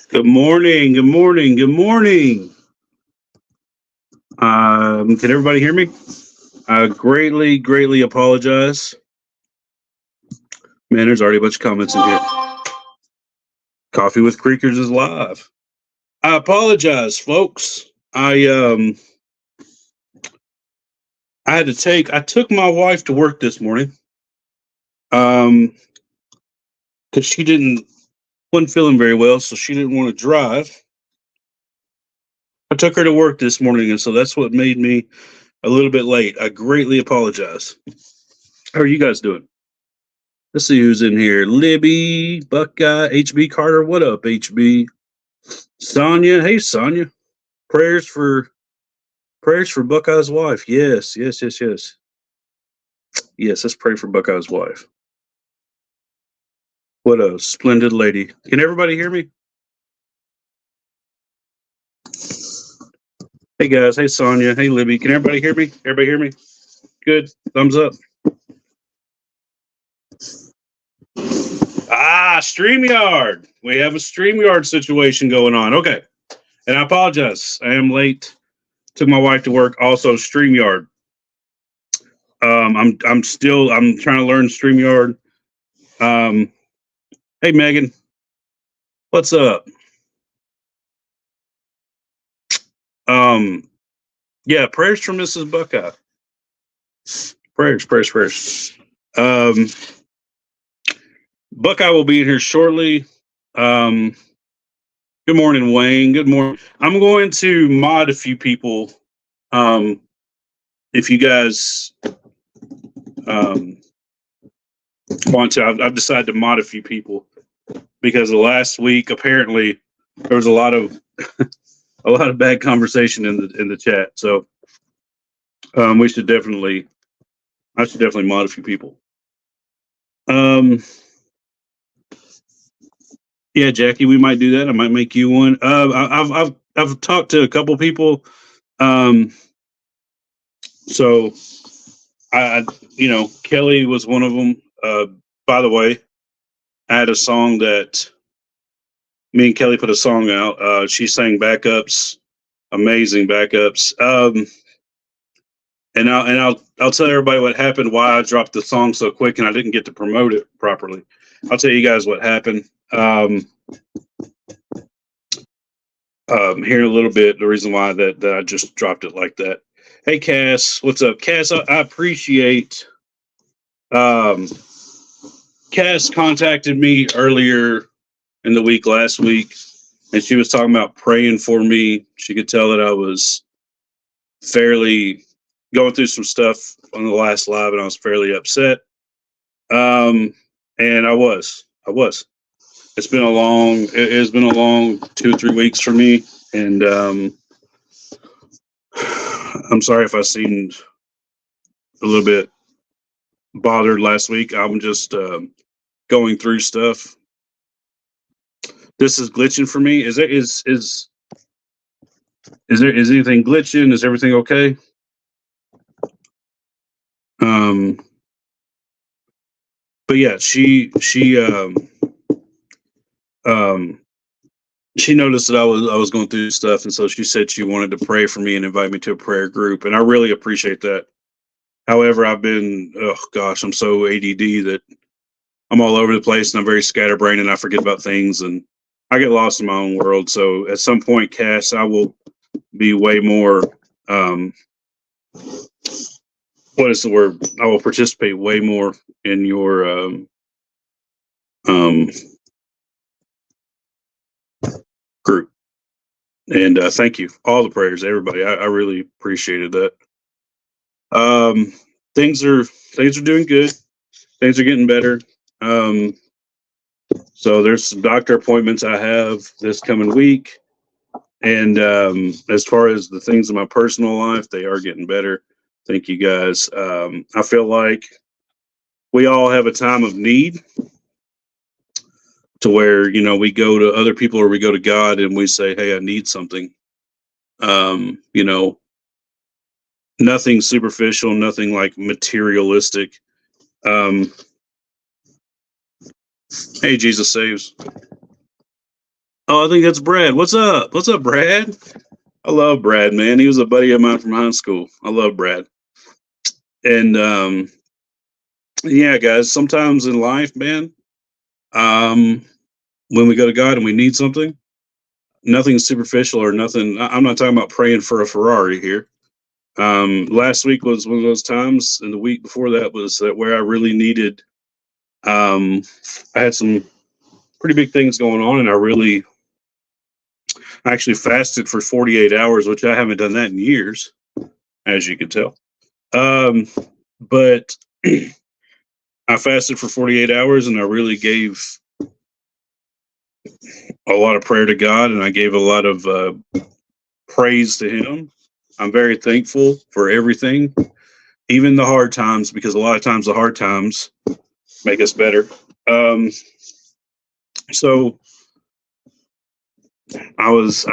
Good morning. Good morning. Good morning. Can everybody hear me? I greatly apologize. Man, there's already a bunch of comments in here. Coffee with Creakers is live. I apologize, folks. I took my wife to work this morning. Because she wasn't feeling very well, so she didn't want to drive. I took her to work this morning, and so that's what made me a little bit late. I greatly apologize. How are you guys doing? Let's see who's in here. Libby, Buckeye, HB Carter. What up, HB? Sonia. Hey, Sonia. Prayers for Buckeye's wife. Yes. Yes, let's pray for Buckeye's wife. What a splendid lady. Can everybody hear me? Hey, guys. Hey, Sonia. Hey, Libby. Can everybody hear me? Everybody hear me? Good. Thumbs up. StreamYard. We have a StreamYard situation going on. Okay. And I apologize. I am late. Took my wife to work. Also, StreamYard. I'm trying to learn StreamYard. Hey, Megan. What's up? Yeah, prayers for Mrs. Buckeye. Prayers. Buckeye will be in here shortly. Good morning, Wayne. Good morning. I'm going to mod a few people. If you guys want to, I've decided to mod a few people because the last week apparently there was a lot of a lot of bad conversation in the chat. So I should definitely mod a few people. Yeah, Jackie, we might do that. I might make you one. I've talked to a couple people. So Kelly was one of them. By the way, I had a song that me and Kelly put a song out. She sang backups, amazing backups. And I'll tell everybody what happened, why I dropped the song so quick, and I didn't get to promote it properly. I'll tell you guys what happened. Here in a little bit, the reason why that I just dropped it like that. Hey, Cass, what's up, Cass? I appreciate. Cass contacted me earlier in the week, last week, and she was talking about praying for me. She could tell that I was fairly going through some stuff on the last live, and I was fairly upset. And I was. It's been a long 2 or 3 weeks for me, and I'm sorry if I seemed a little bit bothered last week. I'm just going through stuff. This is glitching for me. Is anything glitching? Is everything okay? But yeah, she noticed that I was going through stuff, and so she said she wanted to pray for me and invite me to a prayer group, and I really appreciate that. However, I've been, I'm so ADD that I'm all over the place, and I'm very scatterbrained, and I forget about things, and I get lost in my own world. So at some point, Cass, I will be way more. What is the word? I will participate way more in your group. And thank you, all the prayers, everybody. I really appreciated that. Things are doing good. Things are getting better. So there's some doctor appointments I have this coming week, and as far as the things in my personal life, they are getting better. Thank you, guys. I feel like we all have a time of need to where, we go to other people or we go to God and we say, hey, I need something. Nothing superficial, nothing like materialistic. Hey, Jesus saves. Oh, I think that's Brad. What's up? What's up, Brad? I love Brad, man. He was a buddy of mine from high school. I love Brad. And yeah, guys, sometimes in life, man, um, when we go to God and we need something, nothing superficial or nothing. I'm not talking about praying for a Ferrari here. Last week was one of those times, and the week before that was that where I really needed. I had some pretty big things going on, and I actually fasted for 48 hours, which I haven't done that in years, as you can tell. But I fasted for 48 hours, and I really gave a lot of prayer to God, and I gave a lot of praise to Him. I'm very thankful for everything, even the hard times, because a lot of times the hard times make us better. So I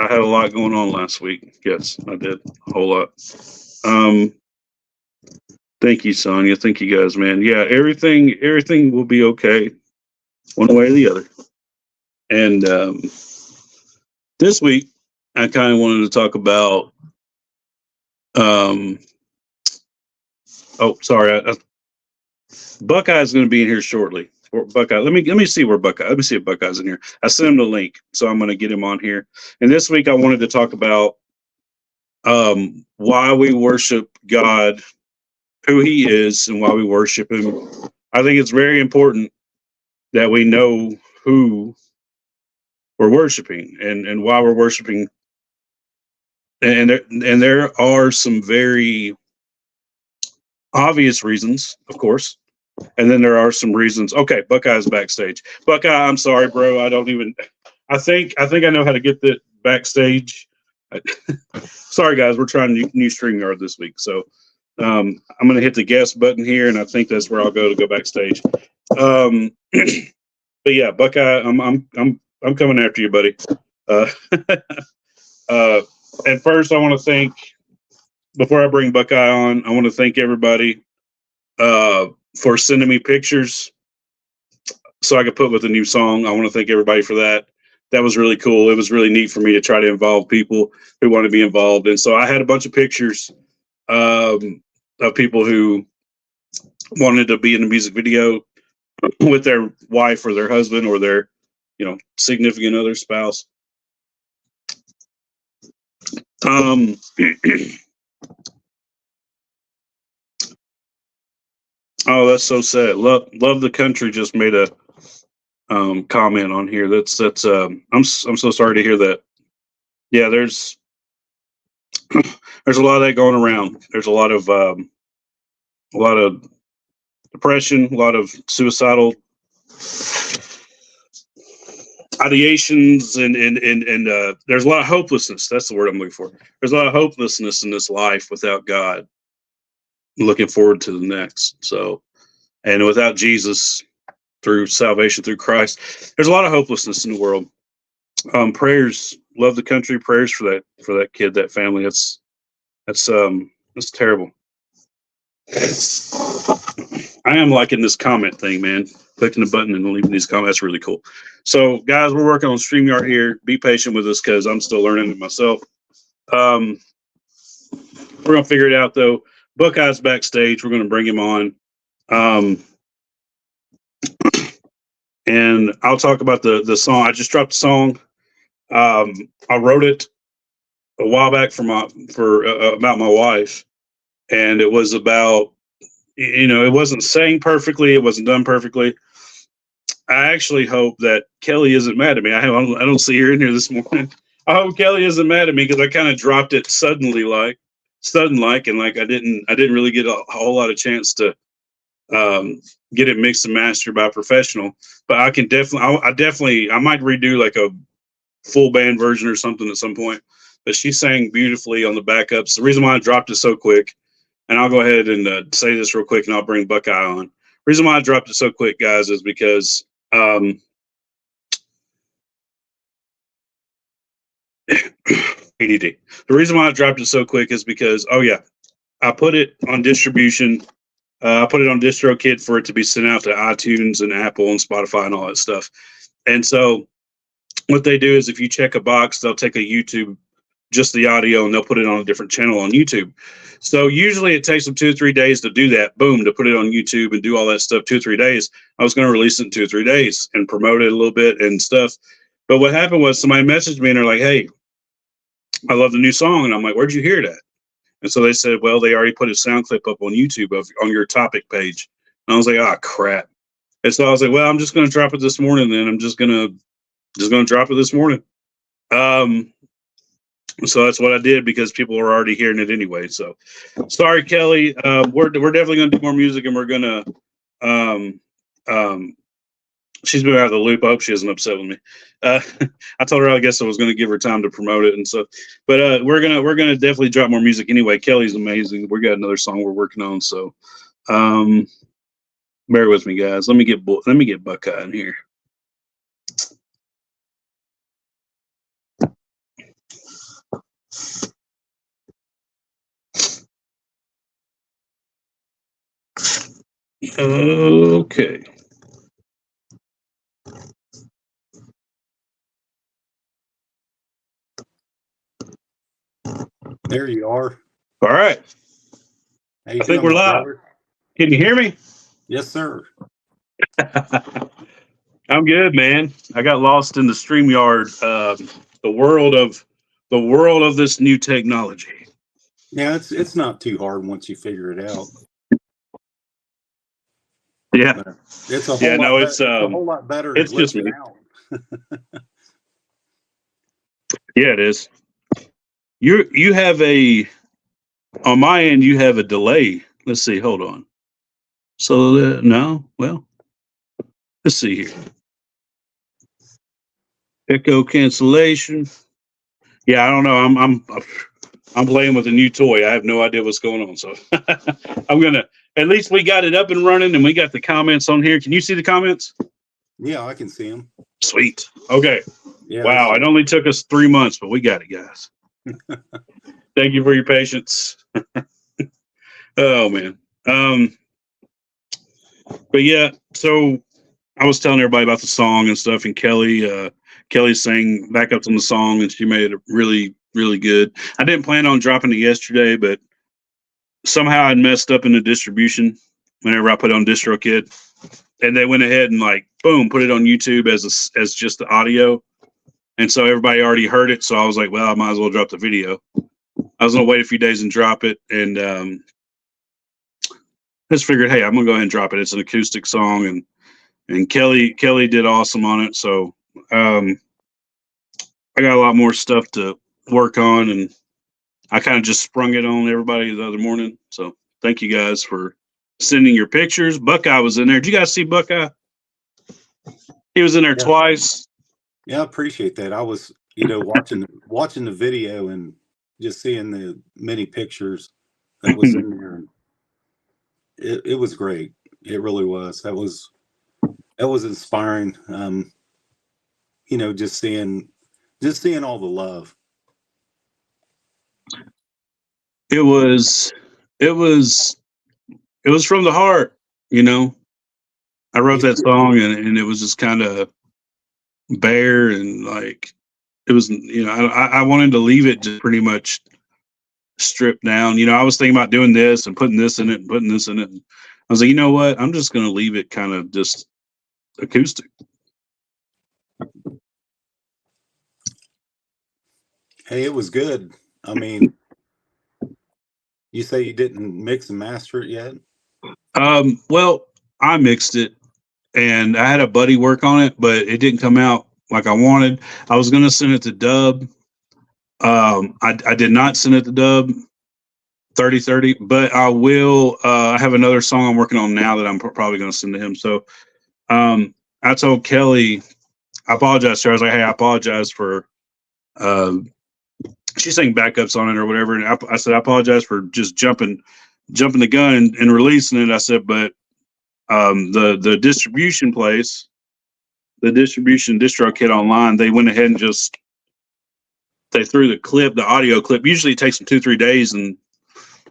had a lot going on last week. Yes, I did a whole lot. Thank you, Sonia. Thank you guys, man. Yeah, everything will be okay, one way or the other. And this week, I kind of wanted to talk about. Oh, sorry, Buckeye's going to be in here shortly. Buckeye, let me see where Buckeye. Let me see if Buckeye's in here. I sent him the link, so I'm going to get him on here. And this week, I wanted to talk about why we worship God, who He is, and why we worship Him. I think it's very important that we know who we're worshiping and why we're worshiping. And there are some very obvious reasons, of course. And then there are some reasons. Okay, Buckeye's backstage. Buckeye, I'm sorry, bro. I think I know how to get that backstage. Sorry, guys. We're trying new StreamYard this week, so I'm going to hit the guest button here, and I think that's where I'll go backstage. But yeah, Buckeye, I'm coming after you, buddy. And first, I want to thank. Before I bring Buckeye on, I want to thank everybody for sending me pictures so I could put with a new song. I want to thank everybody for that. That was really cool. It was really neat for me to try to involve people who want to be involved. And so I had a bunch of pictures of people who wanted to be in the music video with their wife or their husband or their, significant other, spouse. Oh, that's so sad. Love the country just made a comment on here. That's I'm so sorry to hear that. Yeah, there's a lot of that going around. There's a lot of depression, a lot of suicidal ideations, and there's a lot of hopelessness. That's the word I'm looking for. There's a lot of hopelessness in this life without God. Looking forward to the next. So, and without Jesus, through salvation through Christ, there's a lot of hopelessness in the world. Prayers, love the country. Prayers for that kid, that family. That's terrible. I am liking this comment thing, man. Clicking the button and leaving these comments. That's really cool. So, guys, we're working on StreamYard here. Be patient with us because I'm still learning it myself. We're gonna figure it out though. Buckeye's backstage. We're gonna bring him on. And I'll talk about the song. I just dropped the song. I wrote it a while back about my wife, and it was about, it wasn't sang perfectly, it wasn't done perfectly. I actually hope that Kelly isn't mad at me. I don't see her in here this morning. I hope Kelly isn't mad at me because I kind of dropped it sudden, and like I didn't really get a whole lot of chance to get it mixed and mastered by a professional. But I can definitely I might redo like a full band version or something at some point. But she sang beautifully on the backups. The reason why I dropped it so quick, and I'll go ahead and say this real quick, and I'll bring Buckeye on. The reason why I dropped it so quick, guys, is because ADD. The reason why I dropped it so quick is because, I put it on distribution. I put it on DistroKid for it to be sent out to iTunes and Apple and Spotify and all that stuff. And so what they do is if you check a box, they'll take a YouTube, just the audio, and they'll put it on a different channel on YouTube. So usually it takes them 2 or 3 days to do that. Boom, to put it on YouTube and do all that stuff. 2 or 3 days. I was going to release it in 2 or 3 days and promote it a little bit and stuff. But what happened was somebody messaged me and they're like, "Hey, I love the new song." And I'm like, "Where'd you hear that?" And so they said, "Well, they already put a sound clip up on YouTube on your topic page." And I was like, "Ah, crap." And so I was like, "Well, I'm just going to drop it this morning. Then I'm just going to drop it this morning." So that's what I did because people were already hearing it anyway. So sorry, Kelly. We're definitely going to do more music, and we're going to. She's been out of the loop. I hope she isn't upset with me. I told her I guess I was going to give her time to promote it and stuff. But we're gonna definitely drop more music anyway. Kelly's amazing. We got another song we're working on. So bear with me, guys. Let me get Buckeye in here. Okay. There you are. All right. I think we're live. Brother? Can you hear me? Yes, sir. I'm good, man. I got lost in the StreamYard, the world of this new technology. Yeah, it's not too hard once you figure it out. Yeah, but it's a whole lot. It's a whole lot better. It's just me. Yeah, it is. You have on my end. You have a delay. Let's see. Hold on. So no. Well, let's see here. Echo cancellation. Yeah, I don't know. I'm playing with a new toy. I have no idea what's going on. So I'm gonna. At least we got it up and running, and we got the comments on here. Can you see the comments? Yeah, I can see them. Sweet. Okay. Yeah, wow, it only took us 3 months, but we got it, guys. Thank you for your patience. Oh man. But yeah, so I was telling everybody about the song and stuff, and Kelly sang backups on the song, and she made it really, really good. I didn't plan on dropping it yesterday, but somehow I messed up in the distribution whenever I put it on DistroKid, and they went ahead and like boom, put it on YouTube as just the audio, and so everybody already heard it. So I was like, well, I might as well drop the video. I was gonna wait a few days and drop it, and just figured, hey, I'm gonna go ahead and drop it. It's an acoustic song, and Kelly did awesome on it. So I got a lot more stuff to work on, and I kind of just sprung it on everybody the other morning. So thank you guys for sending your pictures. Buckeye was in there. Did you guys see Buckeye? He was in there twice. Yeah, I appreciate that. I was, watching the video and just seeing the many pictures that was in there. It was great. It really was. That was inspiring. Just seeing all the love. It was from the heart, I wrote that song and it was just kind of bare and like it was, I wanted to leave it just pretty much stripped down. I was thinking about doing this and putting this in it and putting this in it. And I was like, you know what? I'm just going to leave it kind of just acoustic. Hey, it was good. I mean, you say you didn't mix and master it yet? Well, I mixed it and I had a buddy work on it, but it didn't come out like I wanted. I was going to send it to Dub. I did not send it to Dub 3030, but I will. I have another song I'm working on now that I'm probably going to send to him. So I told Kelly, I apologize to her. I was like, hey, I apologize for she sang backups on it or whatever. And I said, I apologize for just jumping the gun and releasing it. I said, but the distribution place, the distribution DistroKid online, they went ahead and they threw the audio clip. Usually it takes them 2-3 days and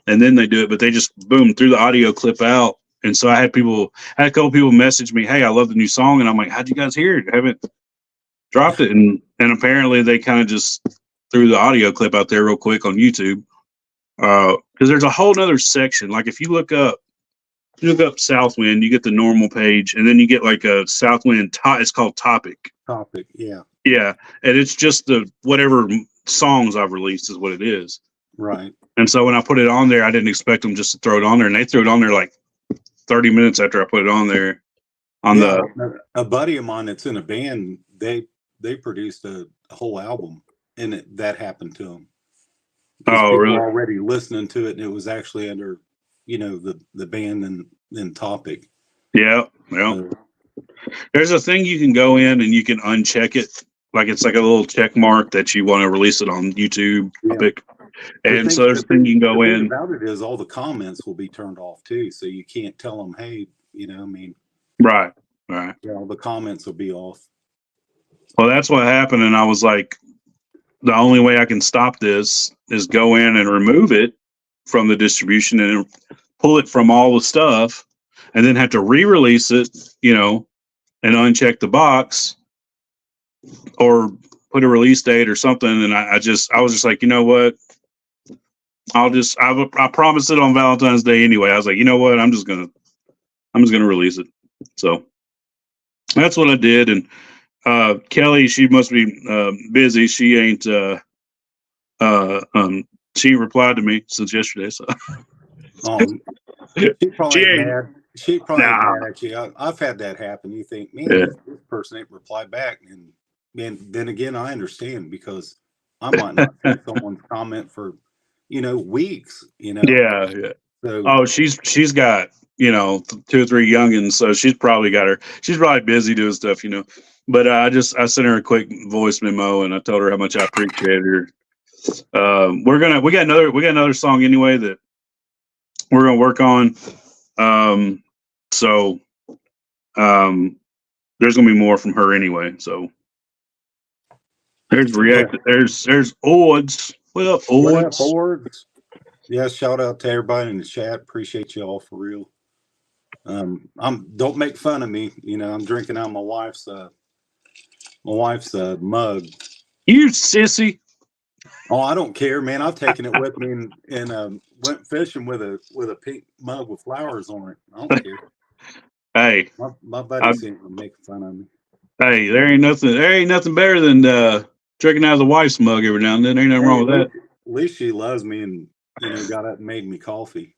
then they do it, but they just boom threw the audio clip out. And so I had a couple people message me, hey, I love the new song. And I'm like, how'd you guys hear it? dropped it, and apparently they kind of just threw the audio clip out there real quick on YouTube. Because there's a whole nother section. Like if you look up Southwind, you get the normal page, and then you get like a Southwind. It's called Topic. Topic, yeah, Yeah, and it's just the whatever songs I've released is what it is. right. And so when I put it on there, I didn't expect them just to throw it on there, and they threw it on there like 30 minutes after I put it on there. A buddy of mine that's in a band, they produced a whole album, and that happened to them. Oh, really? Were already listening to it, and it was actually under, the band and Topic. Yeah. There's a thing you can go in and you can uncheck it. Like it's like a little check mark that you want to release it on YouTube. Topic. And so there's a thing you can go in. The thing about it is all the comments will be turned off too, so you can't tell them, hey, Right. Yeah, all the comments will be off. Well, that's what happened, and I was like, the only way I can stop this is go in and remove it from the distribution and pull it from all the stuff, and then have to re-release it, and uncheck the box or put a release date or something. And I was just like, you know what? I promised it on Valentine's Day anyway. I was like, you know what? I'm just gonna release it. So that's what I did. And Kelly, she must be busy. She ain't she replied to me since yesterday. So She probably mad. She probably mad at you. I've had that happen. You think, man, this person ain't replied back, and then again, I understand, because I might not see someone's comment for weeks. Yeah. So, she's got 2 or 3 youngins, so she's probably busy doing stuff. But I sent her a quick voice memo, and I told her how much I appreciated her. We got another song anyway that we're gonna work on. So there's gonna be more from her anyway. So there's there's odds. Well, odds. Yeah, shout out to everybody in the chat. Appreciate you all for real. Don't make fun of me. I'm drinking out my wife's mug. You sissy. Oh, I don't care, man. I've taken it with me and went fishing with a pink mug with flowers on it. I don't care. Hey, my buddies ain't making fun of me. Hey, there ain't nothing better than drinking out of the wife's mug every now and then. Ain't nothing wrong with that. At least she loves me and got up and made me coffee.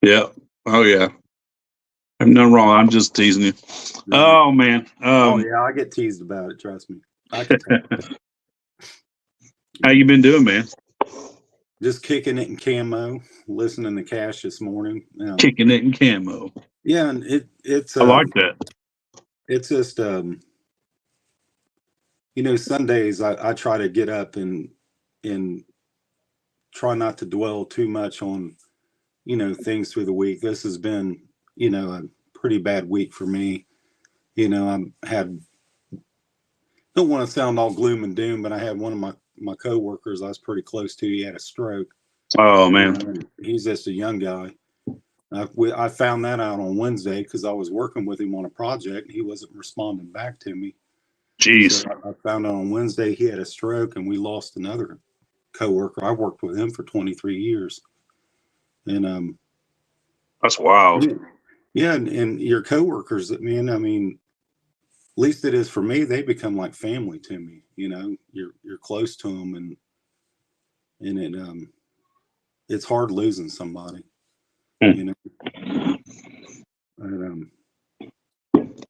Yeah. Oh yeah. I'm nothing wrong. I'm just teasing you. Oh man. Yeah, I get teased about it. Trust me. I can tell. How you been doing, man? Just kicking it in camo, listening to Cash this morning. Kicking it in camo. Yeah, and it's. I like that. It's just Sundays I try to get up and try not to dwell too much on things through the week. This has been a pretty bad week for me. Don't want to sound all gloom and doom, but I had one of my coworkers I was pretty close to. He had a stroke. Oh man, he's just a young guy. I found that out on Wednesday because I was working with him on a project and he wasn't responding back to me. Jeez. So I found out on Wednesday he had a stroke, and we lost another coworker. I worked with him for 23 years. And that's wild. Yeah, and your coworkers, man, I mean, at least it is for me, they become like family to me. You're close to them, and it's hard losing somebody. And,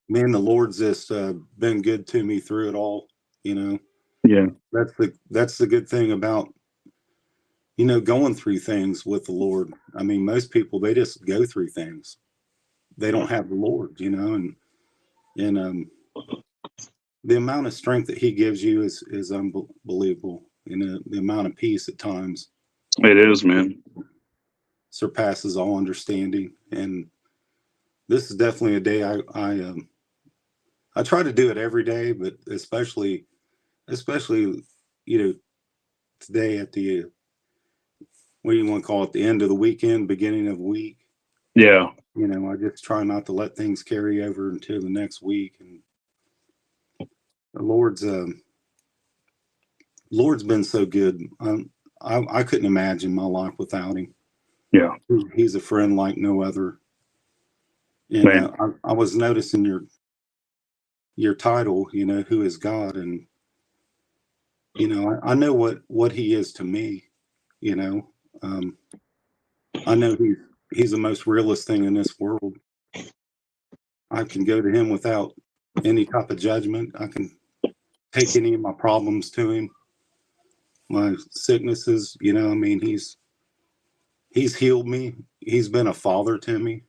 man, the Lord's just been good to me through it all. Yeah, that's the good thing about going through things with the Lord. I mean, most people, they just go through things. They don't have the Lord, and the amount of strength that He gives you is unbelievable. The amount of peace at times. It is, man. Surpasses all understanding. And this is definitely a day I try to do it every day, but especially today at the what do you want to call it, the end of the weekend, beginning of the week. Yeah. I just try not to let things carry over until the next week. And the Lord's Lord's been so good. I couldn't imagine my life without him. Yeah, He's a friend like no other. And man. I was noticing your title, who is God, and I know what he is to me. You know, I know he's the most realist thing in this world. I can go to him without any type of judgment. I can take any of my problems to him, my sicknesses. I mean, he's healed me. He's been a father to me.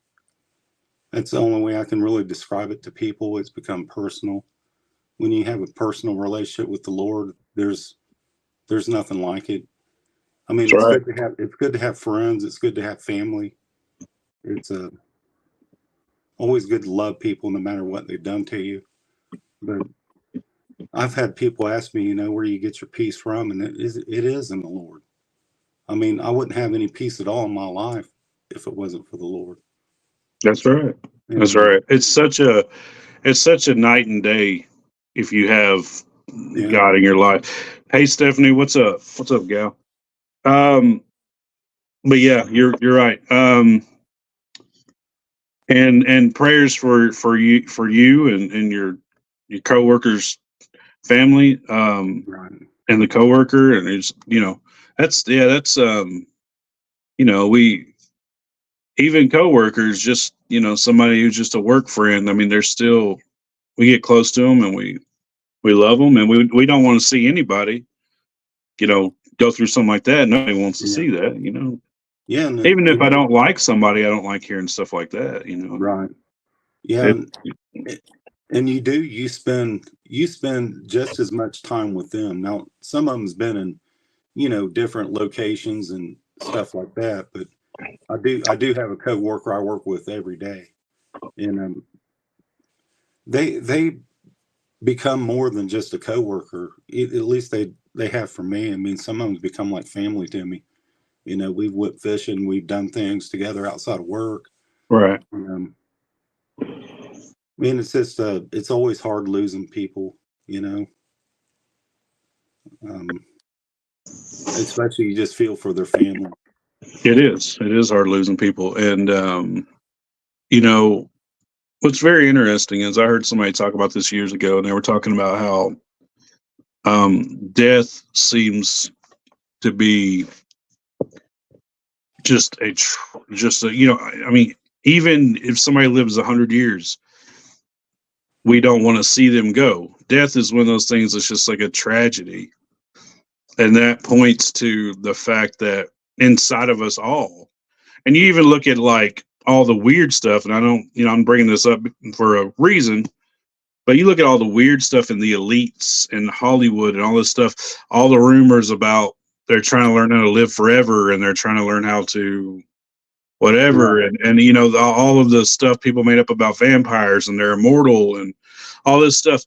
That's the only way I can really describe it to people. It's become personal. When you have a personal relationship with the Lord, there's nothing like it. I mean, That's right. it's good to have friends. It's good to have family. It's always good to love people no matter what they've done to you. But I've had people ask me, where you get your peace from, and it is in the Lord. I mean, I wouldn't have any peace at all in my life if it wasn't for the Lord. That's right. That's And right. It's such a night and day if you have yeah, God in your life. Hey, Stephanie, what's up? What's up, gal? Um, but yeah, you're right. And prayers for you and your coworkers, family, right. and the coworker, and it's that's we even coworkers, just somebody who's just a work friend. I mean, they're still we get close to them and we love them, and we don't want to see anybody go through something like that. Nobody wants to Yeah, see that. yeah, and Even if I don't like somebody, I don't like hearing stuff like that. right. Yeah, It, and you spend just as much time with them. Now, some of them's been in different locations and stuff like that, but I do have a coworker I work with every day, and they become more than just a coworker. At least they have for me. I mean, some of them become like family to me. We've went fishing, we've done things together outside of work. right. I mean, it's just it's always hard losing people, you know. Um, Especially you just feel for their family. It is. It is hard losing people, and you know what's very interesting is I heard somebody talk about this years ago, and they were talking about how death seems to be just a I mean, even if somebody lives 100 years, we don't want to see them go. Death is one of those things that's just like a tragedy, and that points to the fact that inside of us all, and you even look at like all the weird stuff, and I don't, I'm bringing this up for a reason, but you look at all the weird stuff in the elites and Hollywood and all this stuff, all the rumors about they're trying to learn how to live forever and they're trying to learn how to whatever, Right. and all of the stuff people made up about vampires and they're immortal and all this stuff.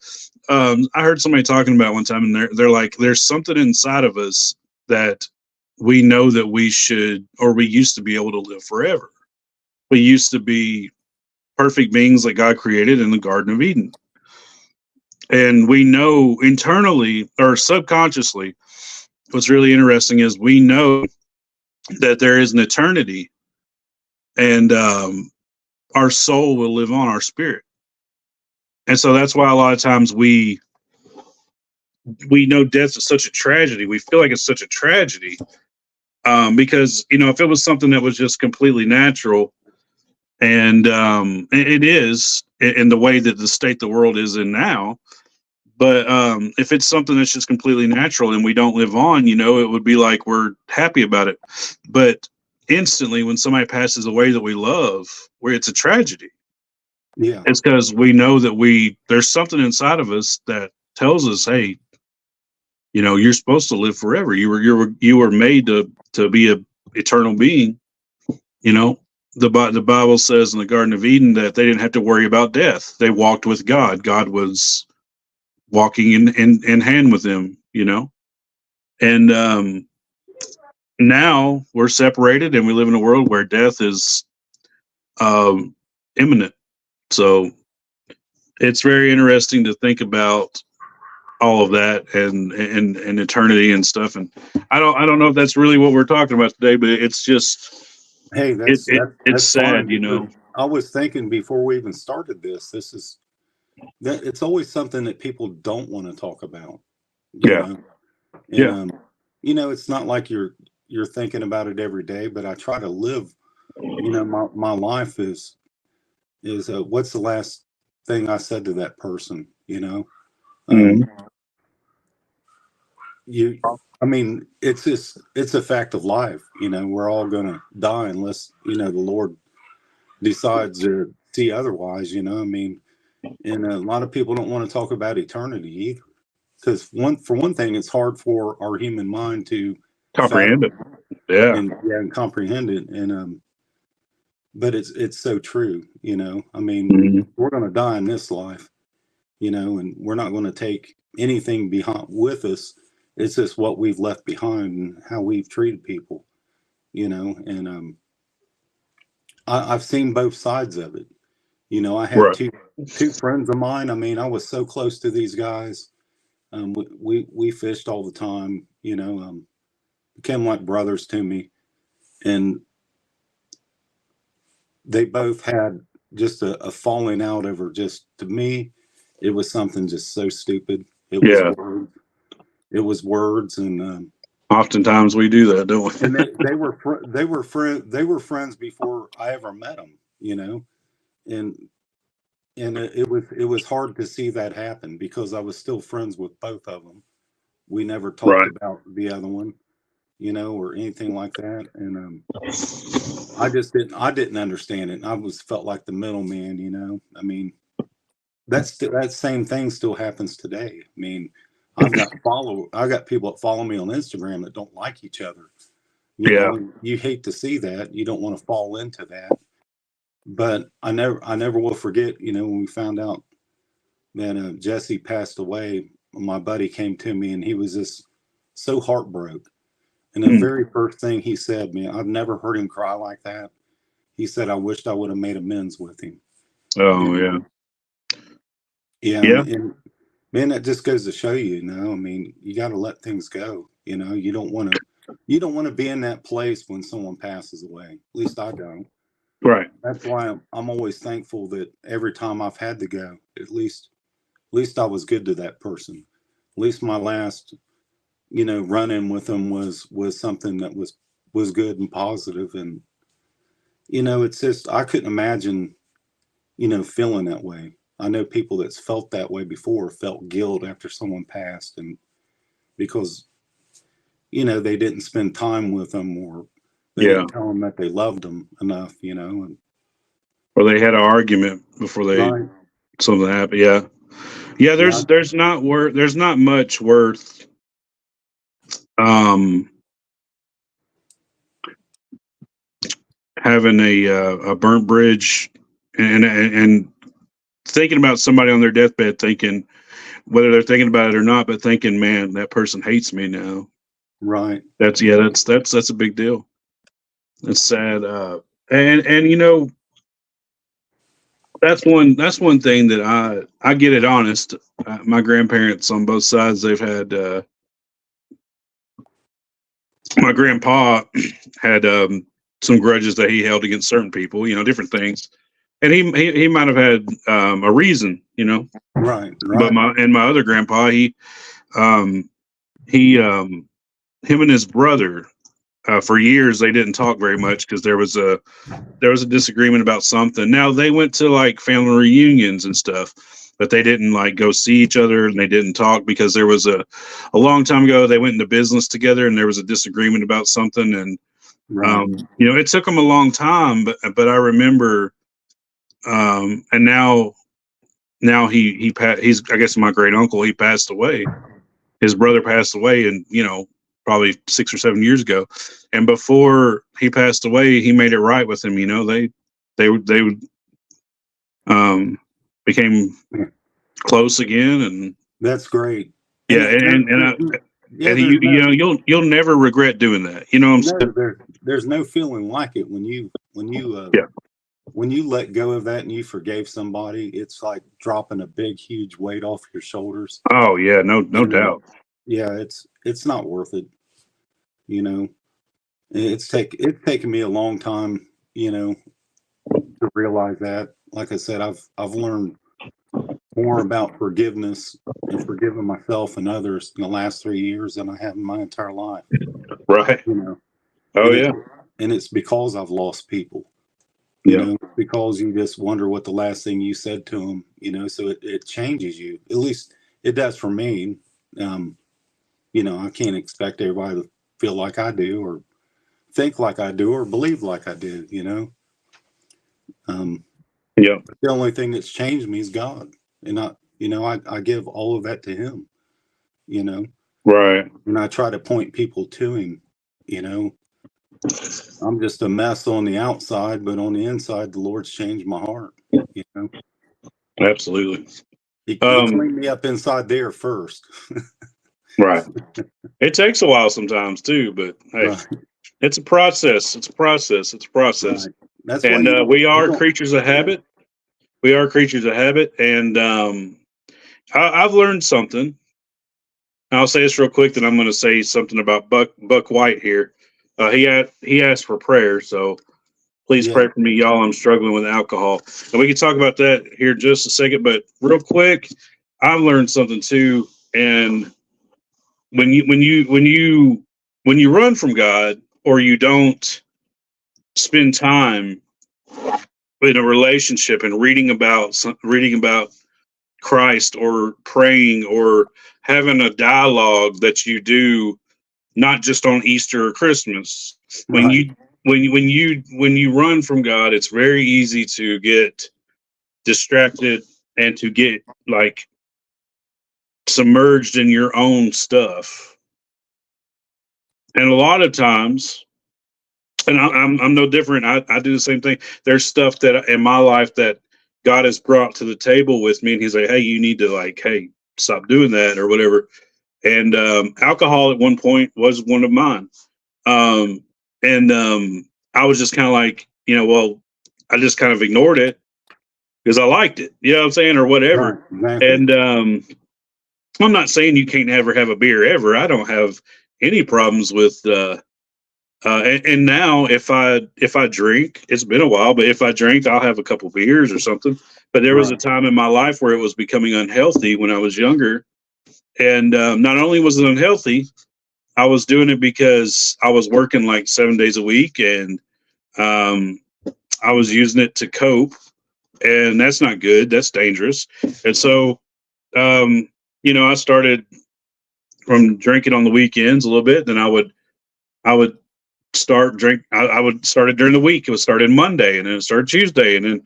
I heard somebody talking about one time, and they're like, there's something inside of us that we know that we should, or we used to be able to live forever. We used to be perfect beings that God created in the Garden of Eden. And we know internally or subconsciously, what's really interesting is we know that there is an eternity, and our soul will live on, our spirit. And so that's why a lot of times we know death is such a tragedy. We feel like it's such a tragedy, because if it was something that was just completely natural, and it is in the way that the state the world is in now. But if it's something that's just completely natural and we don't live on, it would be like we're happy about it. But instantly, when somebody passes away that we love, where it's a tragedy, Yeah. it's because we know that there's something inside of us that tells us, hey, you're supposed to live forever. You were made to be a eternal being. The Bible says in the Garden of Eden that they didn't have to worry about death. They walked with God. God was walking in hand with them, and now we're separated and we live in a world where death is imminent. So it's very interesting to think about all of that and eternity and stuff. And I don't know if that's really what we're talking about today, but it's just Hey, it's that's fine, sad, you because know. I was thinking before we even started this. This is that it's always something that people don't want to talk about, you Yeah, know. And yeah, it's not like you're thinking about it every day, but I try to live. My life is what's the last thing I said to that person? mm, Um, you, I mean, it's a fact of life. We're all gonna die unless the Lord decides to see otherwise. I mean, and a lot of people don't want to talk about eternity either, because for one thing, it's hard for our human mind to comprehend it. fathom Yeah, and comprehend it. And but it's so true. I mean, mm, we're going to die in this life, and we're not going to take anything behind with us. It's just what we've left behind and how we've treated people, and I've seen both sides of it. I had right, two friends of mine. I mean, I was so close to these guys. We fished all the time, became like brothers to me. And they both had just a falling out over, just, to me, it was something just so stupid. yeah. It was words. And Oftentimes we do that, don't we? and they were friends before I ever met them, and it was hard to see that happen, because I was still friends with both of them. We never talked Right. about the other one, or anything like that. And I didn't understand it. I felt like the middleman, I mean, that same thing still happens today. I mean, I got people that follow me on Instagram that don't like each other. Yeah, You hate to see that. You don't want to fall into that. But I never will forget, when we found out that Jesse passed away. My buddy came to me, and he was just so heartbroken. And the mm, very first thing he said, man, I've never heard him cry like that. He said, "I wished I would have made amends with him." oh And yeah, yeah, yeah, and man, that just goes to show you, I mean, you got to let things go. You don't want to be in that place when someone passes away. At least I don't. right. That's why I'm always thankful that every time I've had to go, at least I was good to that person. At least my last, run in with them was something that was good and positive. And it's just, I couldn't imagine, feeling that way. I know people that's felt that way before, felt guilt after someone passed, and because they didn't spend time with them, or they Yeah, didn't tell them that they loved them enough, and or they had an argument before they right, something happened. Yeah, yeah. yeah, There's not much worth um having a burnt bridge and thinking about somebody on their deathbed, thinking whether they're thinking about it or not, but thinking, man, that person hates me now. right, That's a big deal. It's sad. And that's one thing that I get it honest. My grandparents on both sides, they've had my grandpa had some grudges that he held against certain people, different things, and he might have had a reason, right, but right, my other grandpa, um, he him and his brother, for years they didn't talk very much because there was a disagreement about something. Now they went to like family reunions and stuff, but they didn't like go see each other, and they didn't talk because there was a long time ago they went into business together, and there was a disagreement about something. And right, it took them a long time, but I remember, and now he's, I guess, my great uncle, he passed away. His brother passed away, and probably 6 or 7 years ago. And before he passed away, he made it right with him. They um, became close again, and that's great. And yeah, yeah, and he, there's no you'll never regret doing that. You know what I'm no saying? there's no feeling like it when you Yeah, when you let go of that and you forgave somebody, it's like dropping a big, huge weight off your shoulders. Oh yeah, no doubt. Yeah, it's not worth it. You know, it's taken me a long time, to realize that. Like I said, I've learned more about forgiveness and forgiving myself and others in the last 3 years than I have in my entire life. Right. Oh And yeah. it's because I've lost people. Yeah. Because you just wonder what the last thing you said to them, so it changes you. At least it does for me. I can't expect everybody to feel like I do or think like I do or believe like I do, Yeah. The only thing that's changed me is God. And I give all of that to him, Right. and I try to point people to him, I'm just a mess on the outside, but on the inside, the Lord's changed my heart, Absolutely. He cleaned me up inside there first. Right. It takes a while sometimes too, but hey, Right. it's a process. It's a process. It's a process. Right. That's And why we are creatures of habit. We are creatures of habit. And I've learned something. I'll say this real quick, then I'm going to say something about Buck White here. He asked for prayer, so please pray for me, y'all. I'm struggling with alcohol, and we can talk about that here in just a second. But real quick, I've learned something too. And when you run from God, or you don't spend time in a relationship and reading about Christ, or praying, or having a dialogue that you do not just on Easter or Christmas. When Right. when you run from God, it's very easy to get distracted and to get like submerged in your own stuff. And a lot of times, and I'm no different. I do the same thing. There's stuff that in my life that God has brought to the table with me, and He's like, "Hey, you need to hey, stop doing that," or whatever. And alcohol at one point was one of mine. And I was just kind of like, well, I just kind of ignored it because I liked it, you know what I'm saying, or whatever. Right. Exactly. And I'm not saying you can't ever have a beer ever. I don't have any problems with and now if I drink, it's been a while, but if I drink, I'll have a couple beers or something. But there was a time in my life where it was becoming unhealthy when I was younger. And not only was it unhealthy, I was doing it because I was working like 7 days a week, and I was using it to cope, and that's not good. That's dangerous. And so, I started from drinking on the weekends a little bit. Then I would start drink. I would start it during the week. It would start on Monday, and then it started Tuesday, and then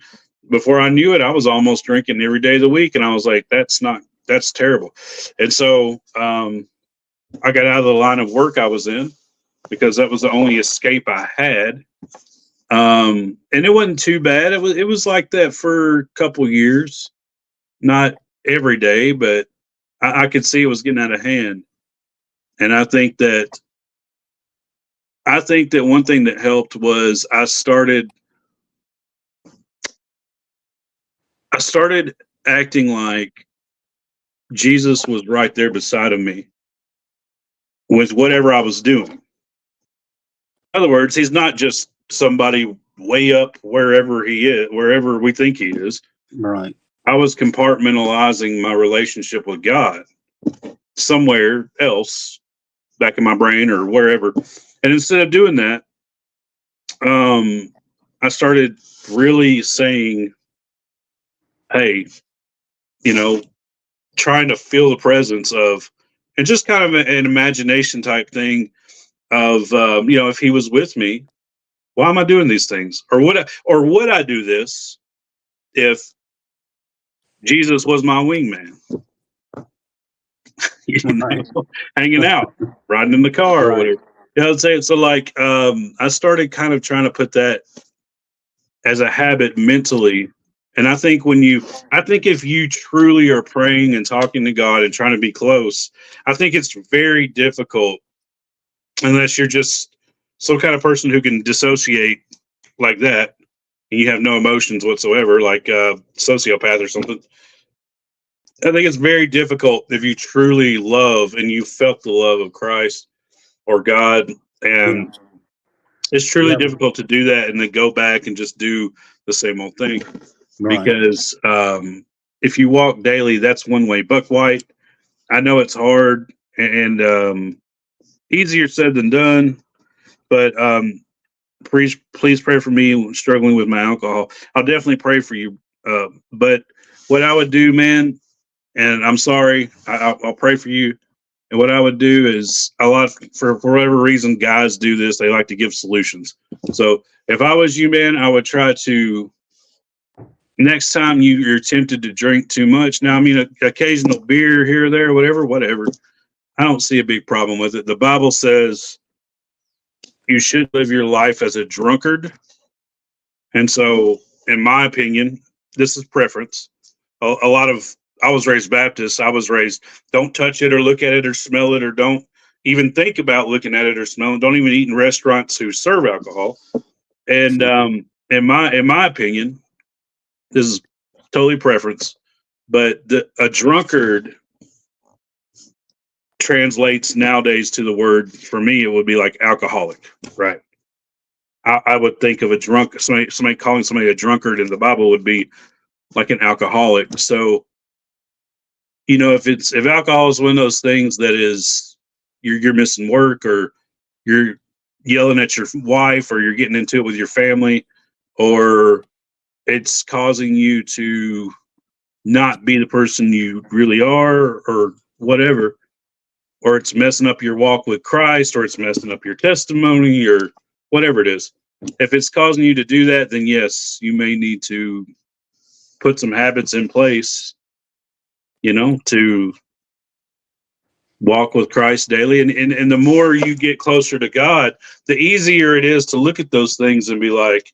before I knew it, I was almost drinking every day of the week. And I was like, that's terrible. And so, I got out of the line of work I was in because that was the only escape I had. And it wasn't too bad. It was like that for a couple years, not every day, but I could see it was getting out of hand. And I think that one thing that helped was I started acting like Jesus was right there beside of me with whatever I was doing. In other words, he's not just somebody way up wherever he is, wherever we think he is. Right. I was compartmentalizing my relationship with God somewhere else, back in my brain or wherever. And instead of doing that, I started really saying, hey, trying to feel the presence of, and just kind of an imagination type thing of, if he was with me, why am I doing these things? Or would I do this if Jesus was my wingman? Right. Hanging out, riding in the car, or whatever. I'd say so. Like, I started kind of trying to put that as a habit mentally. And I think if you truly are praying and talking to God and trying to be close, I think it's very difficult unless you're just some kind of person who can dissociate like that. and you have no emotions whatsoever, like a sociopath or something. I think it's very difficult if you truly love and you felt the love of Christ or God, Yeah. and it's truly Yeah. difficult to do that and then go back and just do the same old thing. Right. Because if you walk daily, that's one way. Buck White, I know it's hard and easier said than done, but please pray for me struggling with my alcohol. I'll definitely pray for you. But what I would do, man, and I'm sorry, I'll pray for you. And what I would do is for whatever reason, guys do this. They like to give solutions. So if I was you, man, I would try to, next time you're tempted to drink too much. Now, I mean, occasional beer here or there, whatever. I don't see a big problem with it. The Bible says you should live your life as a drunkard. And so, in my opinion, this is preference. A lot of, I was raised Baptist. I was raised, don't touch it or look at it or smell it, or don't even think about looking at it or smelling. Don't even eat in restaurants who serve alcohol. And in my opinion, this is totally preference, but a drunkard translates nowadays to the word, for me, it would be like alcoholic, right? I would think of a drunk, somebody calling somebody a drunkard in the Bible would be like an alcoholic. So, if alcohol is one of those things that is, you're missing work, or you're yelling at your wife, or you're getting into it with your family, or it's causing you to not be the person you really are, or whatever, or it's messing up your walk with Christ, or it's messing up your testimony, or whatever it is. If it's causing you to do that, then yes, you may need to put some habits in place, to walk with Christ daily. And the more you get closer to God, the easier it is to look at those things and be like,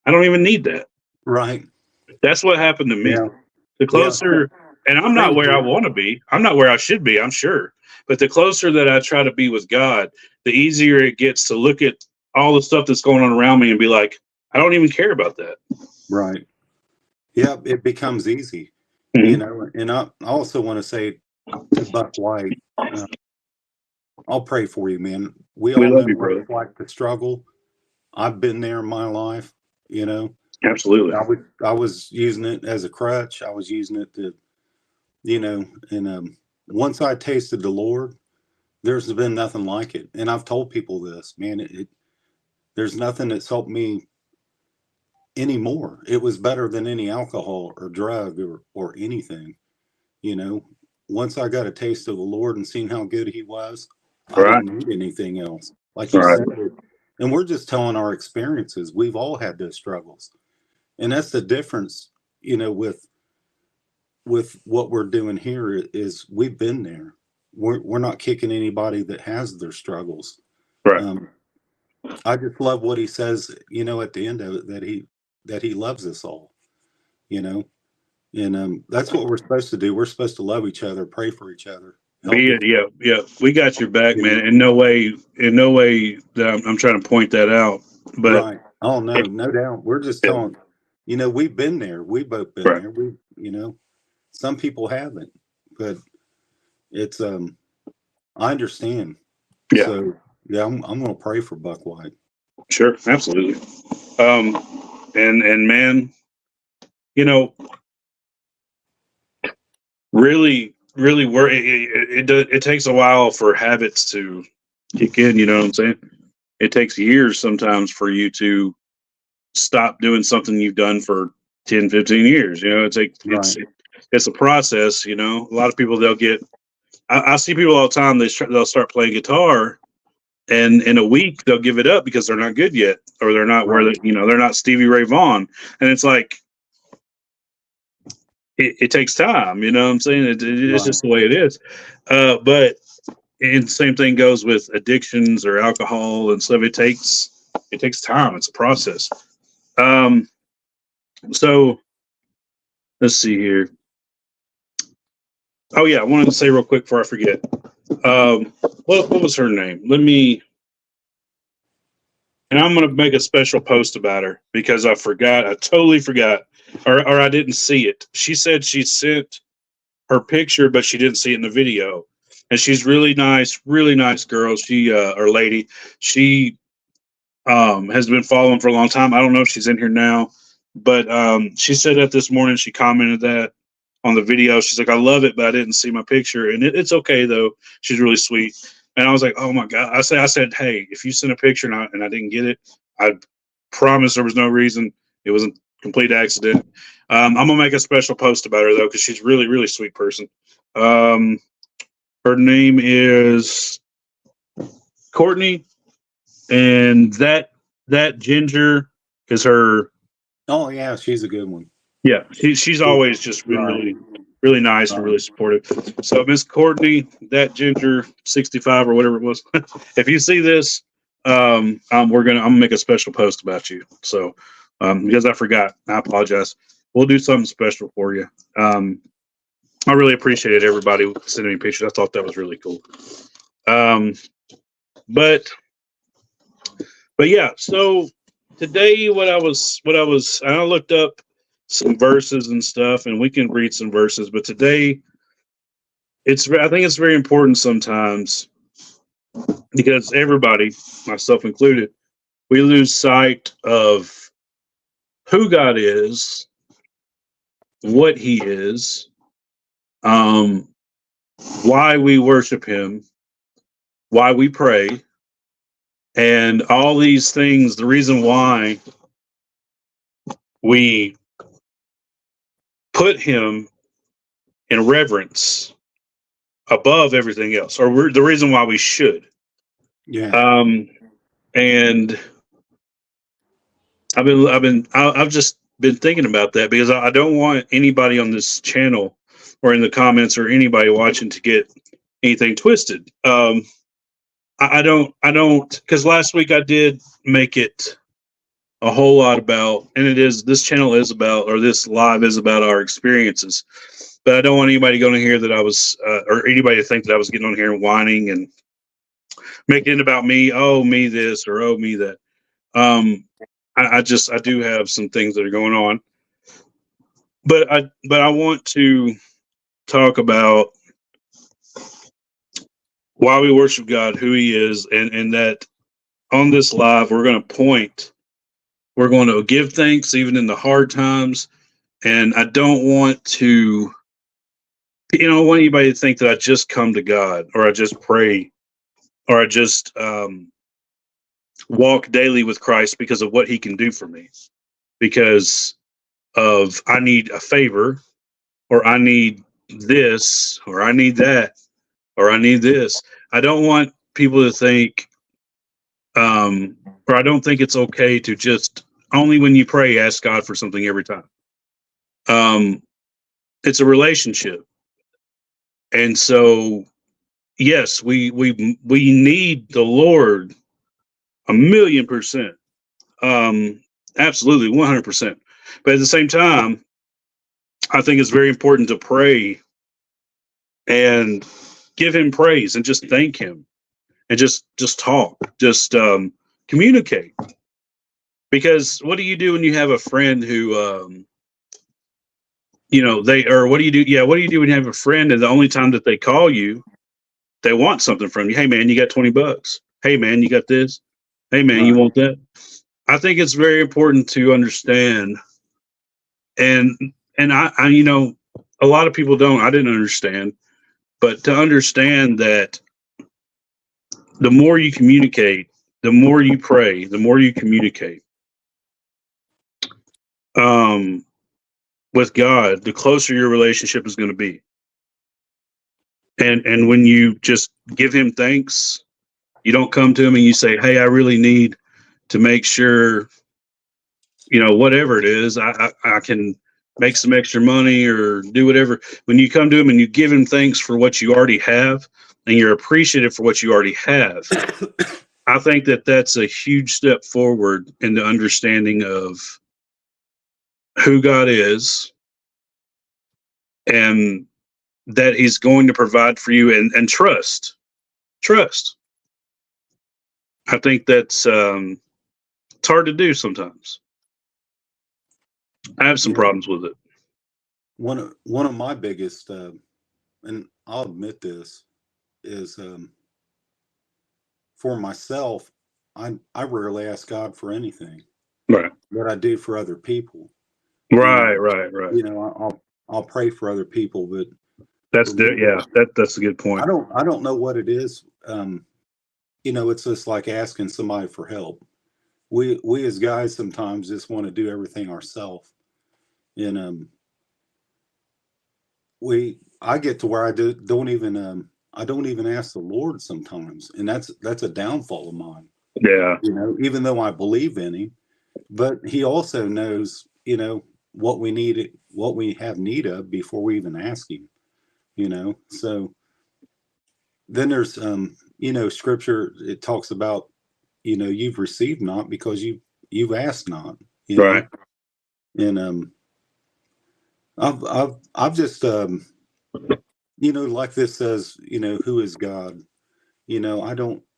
I don't even need that. Right. That's what happened to me. Yeah. The closer, and I'm not where I want to be. I'm not where I should be, I'm sure. But the closer that I try to be with God, the easier it gets to look at all the stuff that's going on around me and be like, I don't even care about that. Right. Yeah, it becomes easy. Mhm. And I also want to say to Buck White, I'll pray for you, man. We We all love know you, what brother. it's like to struggle. I've been there in my life. Absolutely. I was using it as a crutch. I was using it to, and once I tasted the Lord, there's been nothing like it. And I've told people this, man. There's nothing that's helped me anymore. It was better than any alcohol or drug or anything. Once I got a taste of the Lord and seen how good He was, I Right. didn't need anything else. Like you Right. said, and we're just telling our experiences. We've all had those struggles, and that's the difference. With what we're doing here is we've been there. We're not kicking anybody that has their struggles. Right. I just love what he says. At the end of it, that he loves us all. You know, and that's what we're supposed to do. We're supposed to love each other, pray for each other, help each other. Yeah. We got your back, You man. know? In no way that I'm trying to point that out. But Right. Oh no, no doubt. We're just yeah, telling. We've been there. We've both been right. there. Some people haven't, but it's I understand. Yeah, So yeah, I'm gonna pray for Buck White. sure, absolutely. Um, and man, you know, really work. It takes a while for habits to kick in. You know what I'm saying? It takes years sometimes for you to stop doing something you've done for 10, 15 years. Right. It's a process. A lot of people, they'll get. I see people all the time. They'll start playing guitar, and in a week they'll give it up because they're not good yet, or they're not where Right. they're not Stevie Ray Vaughan, and it's like it takes time. You know what I'm saying? It's Right. just the way it is. But and same thing goes with addictions or alcohol and stuff. It takes time. It's a process. Um, so let's see here. Oh yeah, I wanted to say real quick before I forget. What was her name? Let me. And I'm going to make a special post about her because I forgot. I totally forgot, or I didn't see it. She said she sent her picture, but she didn't see it in the video. And she's really nice girl. She or lady. She has been following for a long time. I don't know if she's in here now, but she said that this morning. She commented that on the video. She's like, I love it, but I didn't see my picture. And it's okay though. She's really sweet. And I was like, oh my God. I said, hey, if you sent a picture and I didn't get it, I promise there was no reason. It was a complete accident. I'm gonna make a special post about her though, because she's really sweet person. Her name is Courtney, and that ginger is her. Oh yeah, she's a good one. Yeah, she's always just been really nice and really supportive. So Miss Courtney, that ginger 65 or whatever it was. If you see this, I'm gonna make a special post about you. So because I forgot, I apologize. We'll do something special for you. I really appreciated everybody sending me pictures. I thought that was really cool. But yeah, so today what I looked up some verses and stuff, and we can read some verses, but today I think it's very important sometimes because everybody, myself included, we lose sight of who God is, what he is, why we worship him, why we pray, and all these things, the reason why we put him in reverence above everything else, or the reason why we should. Yeah. And I've just been thinking about that because I don't want anybody on this channel or in the comments or anybody watching to get anything twisted. I don't, because last week I did make it a whole lot about, and this channel is about, or this live is about our experiences. But I don't want anybody going to hear that I was, or anybody to think that I was getting on here and whining and making it about me. Oh, me this, or oh, me that. I do have some things that are going on, but I want to talk about why we worship God, who he is, and that on this live, we're going to give thanks even in the hard times. And I don't want to, I don't want anybody to think that I just come to God or I just pray or I just walk daily with Christ because of what he can do for me. Because of I need a favor, or I need this, or I need that, or I need this. I don't want people to think, or I don't think it's okay to just only when you pray ask God for something every time. It's a relationship, and so yes, we need the Lord 1,000,000%, absolutely 100%. But at the same time, I think it's very important to pray and give him praise and just thank him and just talk, just communicate. Because what do you do when you have a friend who, what do you do? Yeah, what do you do when you have a friend and the only time that they call you, they want something from you? Hey man, you got $20. Hey man, you got this. Hey man, you want that? I think it's very important to understand, and I a lot of people don't. I didn't understand, but to understand that the more you communicate, the more you pray, the more you communicate with God, the closer your relationship is going to be. And when you just give him thanks, you don't come to him and you say, hey, I really need to make sure, whatever it is, I can make some extra money or do whatever. When you come to him and you give him thanks for what you already have and you're appreciative for what you already have, I think that that's a huge step forward in the understanding of who God is and that he's going to provide for you, and trust. I think that's It's hard to do sometimes. I have some problems with it. One of my biggest, and I'll admit this, is for myself. I rarely ask God for anything, Right. but I do for other people. Right. I'll pray for other people, but that's a good point. I don't know what it is. It's just like asking somebody for help. We as guys sometimes just want to do everything ourselves, and I get to where I don't even ask the Lord sometimes, and that's a downfall of mine. Yeah. Even though I believe in Him, but He also knows, what we have need of before we even ask Him. So then there's Scripture. It talks about, you've received not because you've asked not. Right. And I've just like this says, who is God?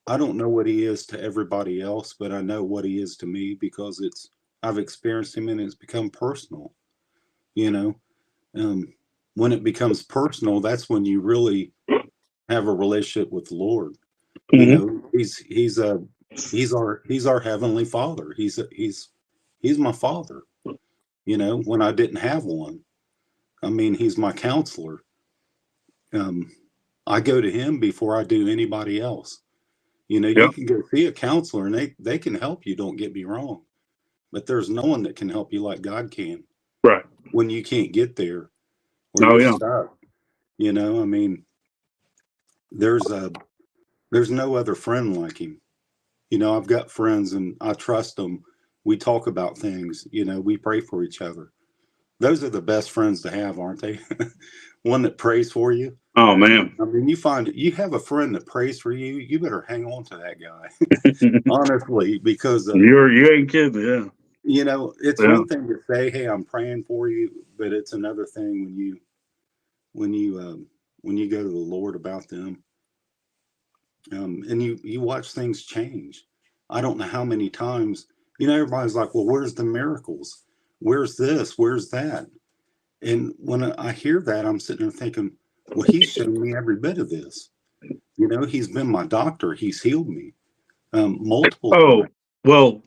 I don't know what He is to everybody else, but I know what He is to me because I've experienced Him and it's become personal. When it becomes personal, that's when you really have a relationship with the Lord. Mm-hmm. He's our Heavenly Father. He's my Father. When I didn't have one, I mean, He's my counselor. I go to Him before I do anybody else. You can go see a counselor and they can help you. Don't get me wrong, but there's no one that can help you like God can. Right. When you can't get there, or you're stuck. I mean, there's no other friend like Him. I've got friends and I trust them. We talk about things. We pray for each other. Those are the best friends to have, aren't they? One that prays for you. Oh man. I mean, you have a friend that prays for you. You better hang on to that guy, honestly, because you ain't kidding. Yeah. It's one thing to say, "Hey, I'm praying for you," but it's another thing when you go to the Lord about them, and you watch things change. I don't know how many times. Everybody's like, "Well, where's the miracles? Where's this? Where's that?" And when I hear that, I'm sitting there thinking, well, He's shown me every bit of this. He's been my doctor. He's healed me multiple times. Well,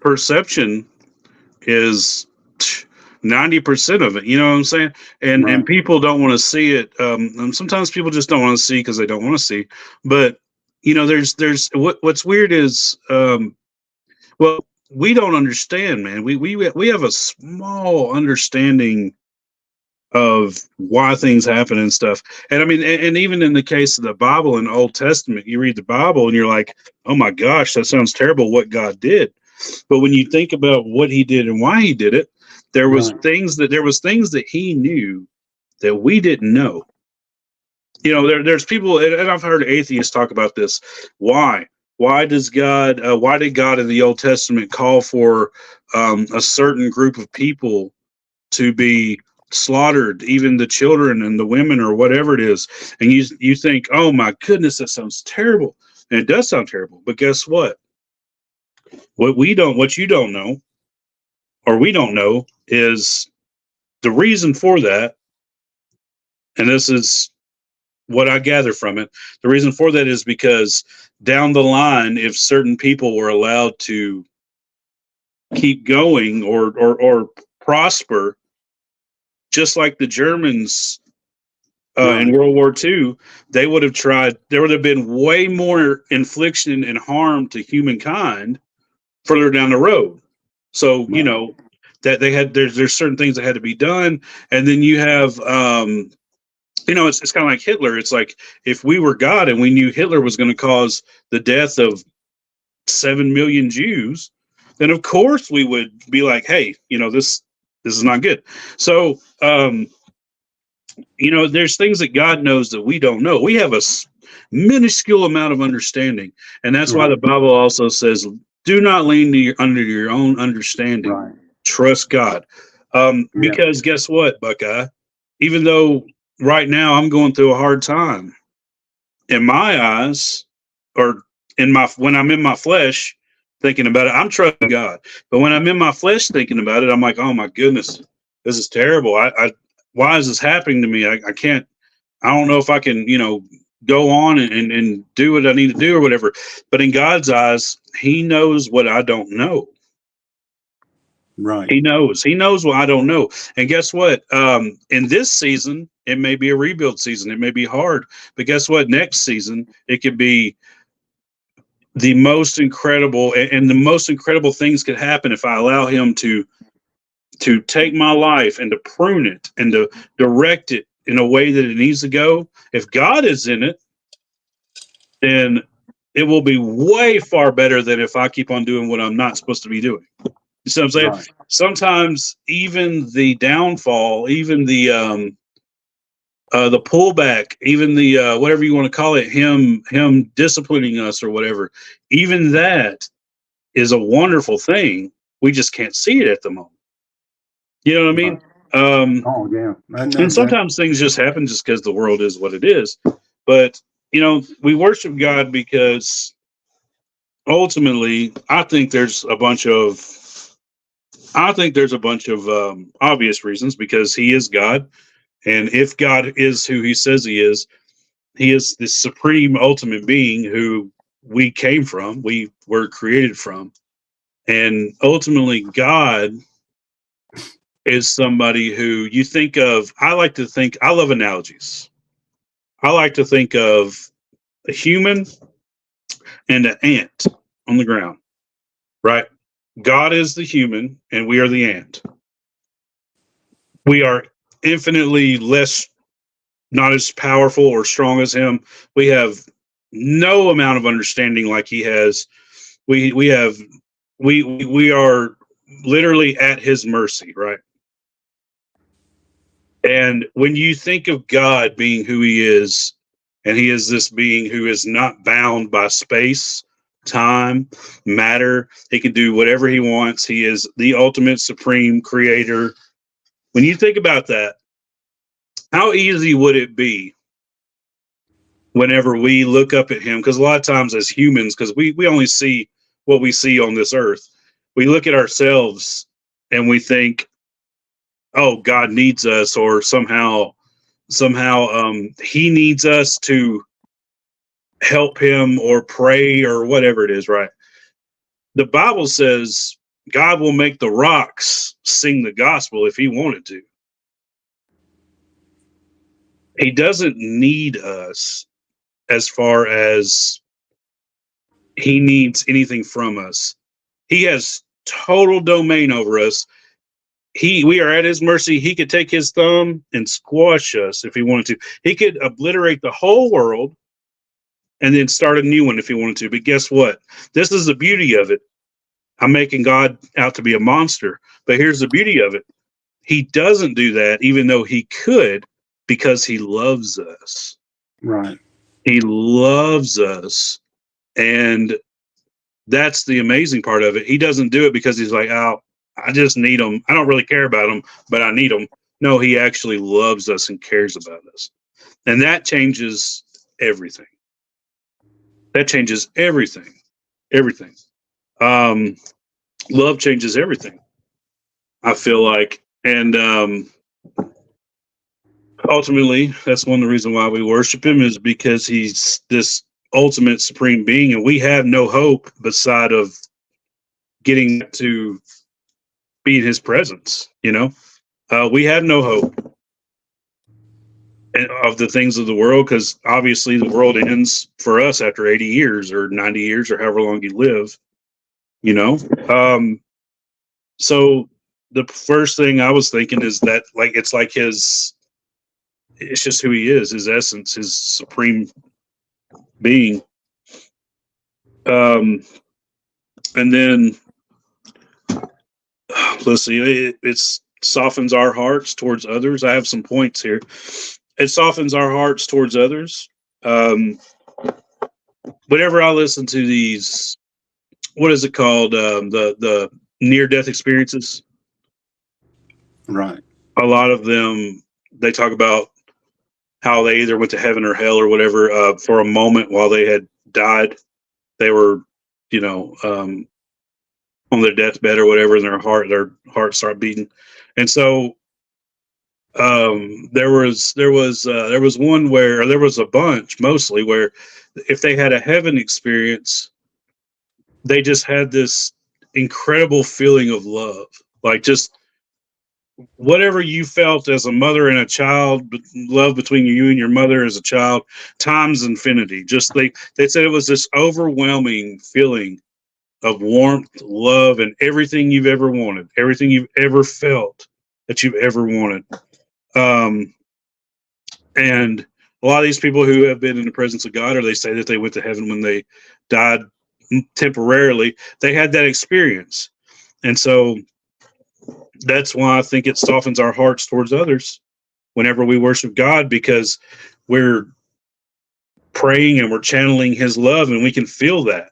perception is 90% of it. You know what I'm saying? And people don't want to see it. Sometimes people just don't want to see because they don't want to see. But there's what's weird is we don't understand, man. We have a small understanding of why things happen and stuff. And I mean, and even in the case of the Bible and Old Testament, you read the Bible and you're like, oh my gosh, that sounds terrible what God did. But when you think about what He did and why He did it, there was things that He knew that we didn't know. There's people, and I've heard atheists talk about this. Why did God in the Old Testament call for a certain group of people to be slaughtered, even the children and the women or whatever it is? And you think, oh my goodness, that sounds terrible. And it does sound terrible. But guess what? What you don't know, or we don't know, is the reason for that. And this is what I gather from it. The reason for that is because down the line, if certain people were allowed to keep going or prosper, just like the Germans in World War II, there would have been way more infliction and harm to humankind further down the road. So, that there's certain things that had to be done. And then you have, it's kind of like Hitler. It's like, if we were God and we knew Hitler was going to cause the death of 7 million Jews, then of course we would be like, hey, this is not good. So, there's things that God knows that we don't know. We have a minuscule amount of understanding. And that's why the Bible also says, do not lean under your own understanding. Right. Trust God. Because guess what, Buckeye? Even though right now I'm going through a hard time, in my eyes, or when I'm in my flesh, thinking about it. I'm trusting God. But when I'm in my flesh thinking about it, I'm like, oh my goodness, this is terrible. Why is this happening to me? I can't, I don't know if I can, go on and do what I need to do or whatever. But in God's eyes, he knows what I don't know. Right. He knows what I don't know. And guess what? In this season, it may be a rebuild season. It may be hard, but guess what? Next season, it could be the most incredible, and the most incredible things could happen if I allow him to take my life and to prune it and to direct it in a way that it needs to go. If God is in it, then it will be way far better than if I keep on doing what I'm not supposed to be doing. You see what I'm saying? Right. Sometimes even the downfall, even the pullback, even the whatever you want to call it, him disciplining us or whatever, even that is a wonderful thing. We just can't see it at the moment. You know what I mean? Oh yeah. And sometimes things just happen just because the world is what it is. But we worship God because ultimately, I think there's a bunch of obvious reasons, because he is God. And if God is who he says he is the supreme ultimate being who we came from, we were created from. And ultimately, God is somebody who you think of. I love analogies. I like to think of a human and an ant on the ground, right? God is the human and we are the ant. We are infinitely less, not as powerful or strong as him. We have no amount of understanding like he has. We are literally at his mercy, right? And when you think of God being who he is, and he is this being who is not bound by space, time, matter, he can do whatever he wants. He is the ultimate supreme creator. When you think about that, how easy would it be whenever we look up at him? Because a lot of times as humans, because we only see what we see on this earth, we look at ourselves and we think, oh, God needs us, or somehow he needs us to help him or pray or whatever it is, right? The Bible says God will make the rocks sing the gospel if he wanted to. He doesn't need us as far as he needs anything from us. He has total domain over us. We are at his mercy. He could take his thumb and squash us if he wanted to. He could obliterate the whole world and then start a new one if he wanted to. But guess what? This is the beauty of it. I'm making God out to be a monster. But here's the beauty of it. He doesn't do that, even though he could, because he loves us. Right. He loves us. And that's the amazing part of it. He doesn't do it because he's like, oh, I just need them. I don't really care about them, but I need them. No, he actually loves us and cares about us. And that changes everything. That changes everything. Everything. Love changes everything, I feel like. And ultimately, that's one of the reasons why we worship him, is because he's this ultimate supreme being, and we have no hope beside of getting to be in his presence. We have no hope of the things of the world, because obviously the world ends for us after 80 years or 90 years or however long you live. So the first thing I was thinking is that, like, it's just who he is, his essence, his supreme being. And then let's see, it softens our hearts towards others. I have some points here. It softens our hearts towards others. Whenever I listen to these, what is it called? The near-death experiences. Right. A lot of them, they talk about how they either went to heaven or hell or whatever for a moment while they had died. They were, on their deathbed or whatever, and their heart start beating. And so there was one where, or there was a bunch mostly, where if they had a heaven experience, they just had this incredible feeling of love, like just whatever you felt as a mother and a child, love between you and your mother as a child, times infinity. Just they said it was this overwhelming feeling of warmth, love, and everything you've ever wanted, everything you've ever felt that you've ever wanted. And a lot of these people who have been in the presence of God, or they say that they went to heaven when they died temporarily, they had that experience. And so that's why I think it softens our hearts towards others whenever we worship God, because we're praying and we're channeling his love, and we can feel that.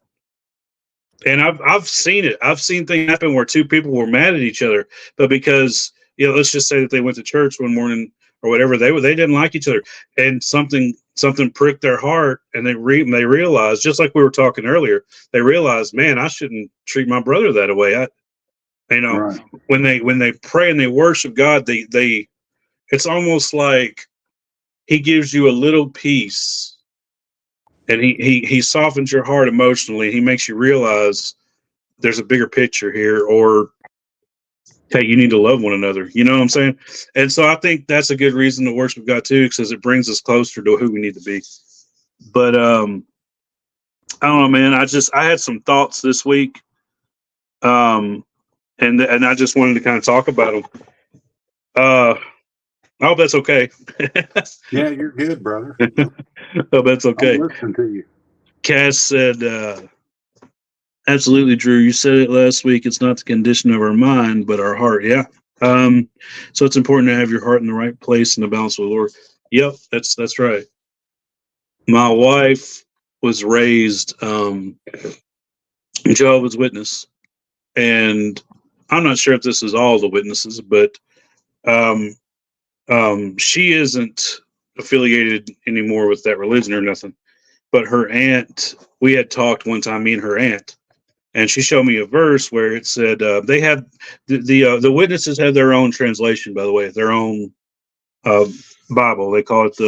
And I've seen it. I've seen things happen where two people were mad at each other, but because, let's just say that they went to church one morning or whatever, they didn't like each other, and something pricked their heart, and they realized, just like we were talking earlier, they realized, man, I shouldn't treat my brother that way. Right. When they pray and they worship God, they it's almost like he gives you a little peace, and he softens your heart emotionally. He makes you realize there's a bigger picture here, or hey, you need to love one another. You know what I'm saying? And so I think that's a good reason to worship God too, because it brings us closer to who we need to be. But I don't know, man. I had some thoughts this week, and I just wanted to kind of talk about them. I hope that's okay. Yeah, you're good, brother. Hope that's okay. I'm listening to you. Cass said, absolutely, Drew. You said it last week. It's not the condition of our mind, but our heart. Yeah. So it's important to have your heart in the right place and the balance with the Lord. Yep, that's right. My wife was raised Jehovah's Witness, and I'm not sure if this is all the witnesses, but she isn't affiliated anymore with that religion or nothing. But her aunt, we had talked one time, me and her aunt, and she showed me a verse where it said they have the witnesses have their own translation, by the way, their own Bible. They call it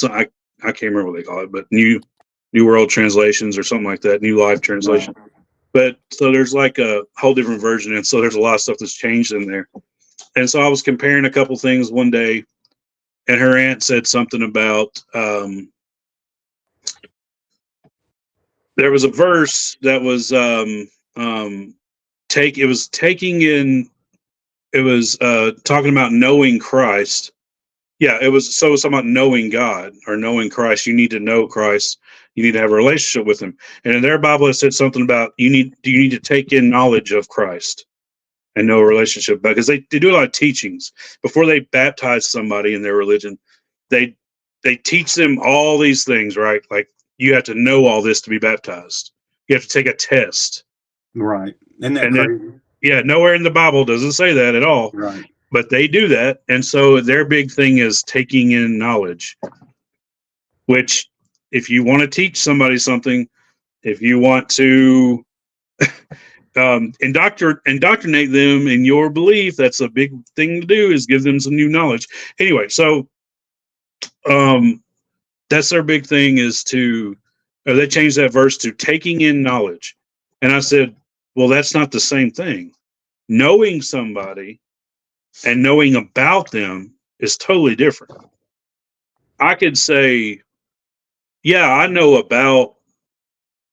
I can't remember what they call it, but New World Translations or something like that, New Life Translation. Right. But so there's like a whole different version, and so there's a lot of stuff that's changed in there. And so I was comparing a couple things one day, and her aunt said something about there was a verse that was talking about knowing Christ. Yeah, it was talking about knowing God or knowing Christ. You need to know Christ. You need to have a relationship with him. And in their Bible, it said something about you need to take in knowledge of Christ and know a relationship, because they do a lot of teachings before they baptize somebody in their religion. They teach them all these things, right? Like, you have to know all this to be baptized. You have to take a test. Right. Isn't that crazy? Yeah, nowhere in the Bible does it say that at all. Right. But they do that. And so their big thing is taking in knowledge, which if you want to teach somebody something, if you want to indoctrinate them in your belief, that's a big thing to do, is give them some new knowledge. Anyway, so that's their big thing, is they changed that verse to taking in knowledge. And I said, well, that's not the same thing. Knowing somebody and knowing about them is totally different. I could say, yeah, I know about,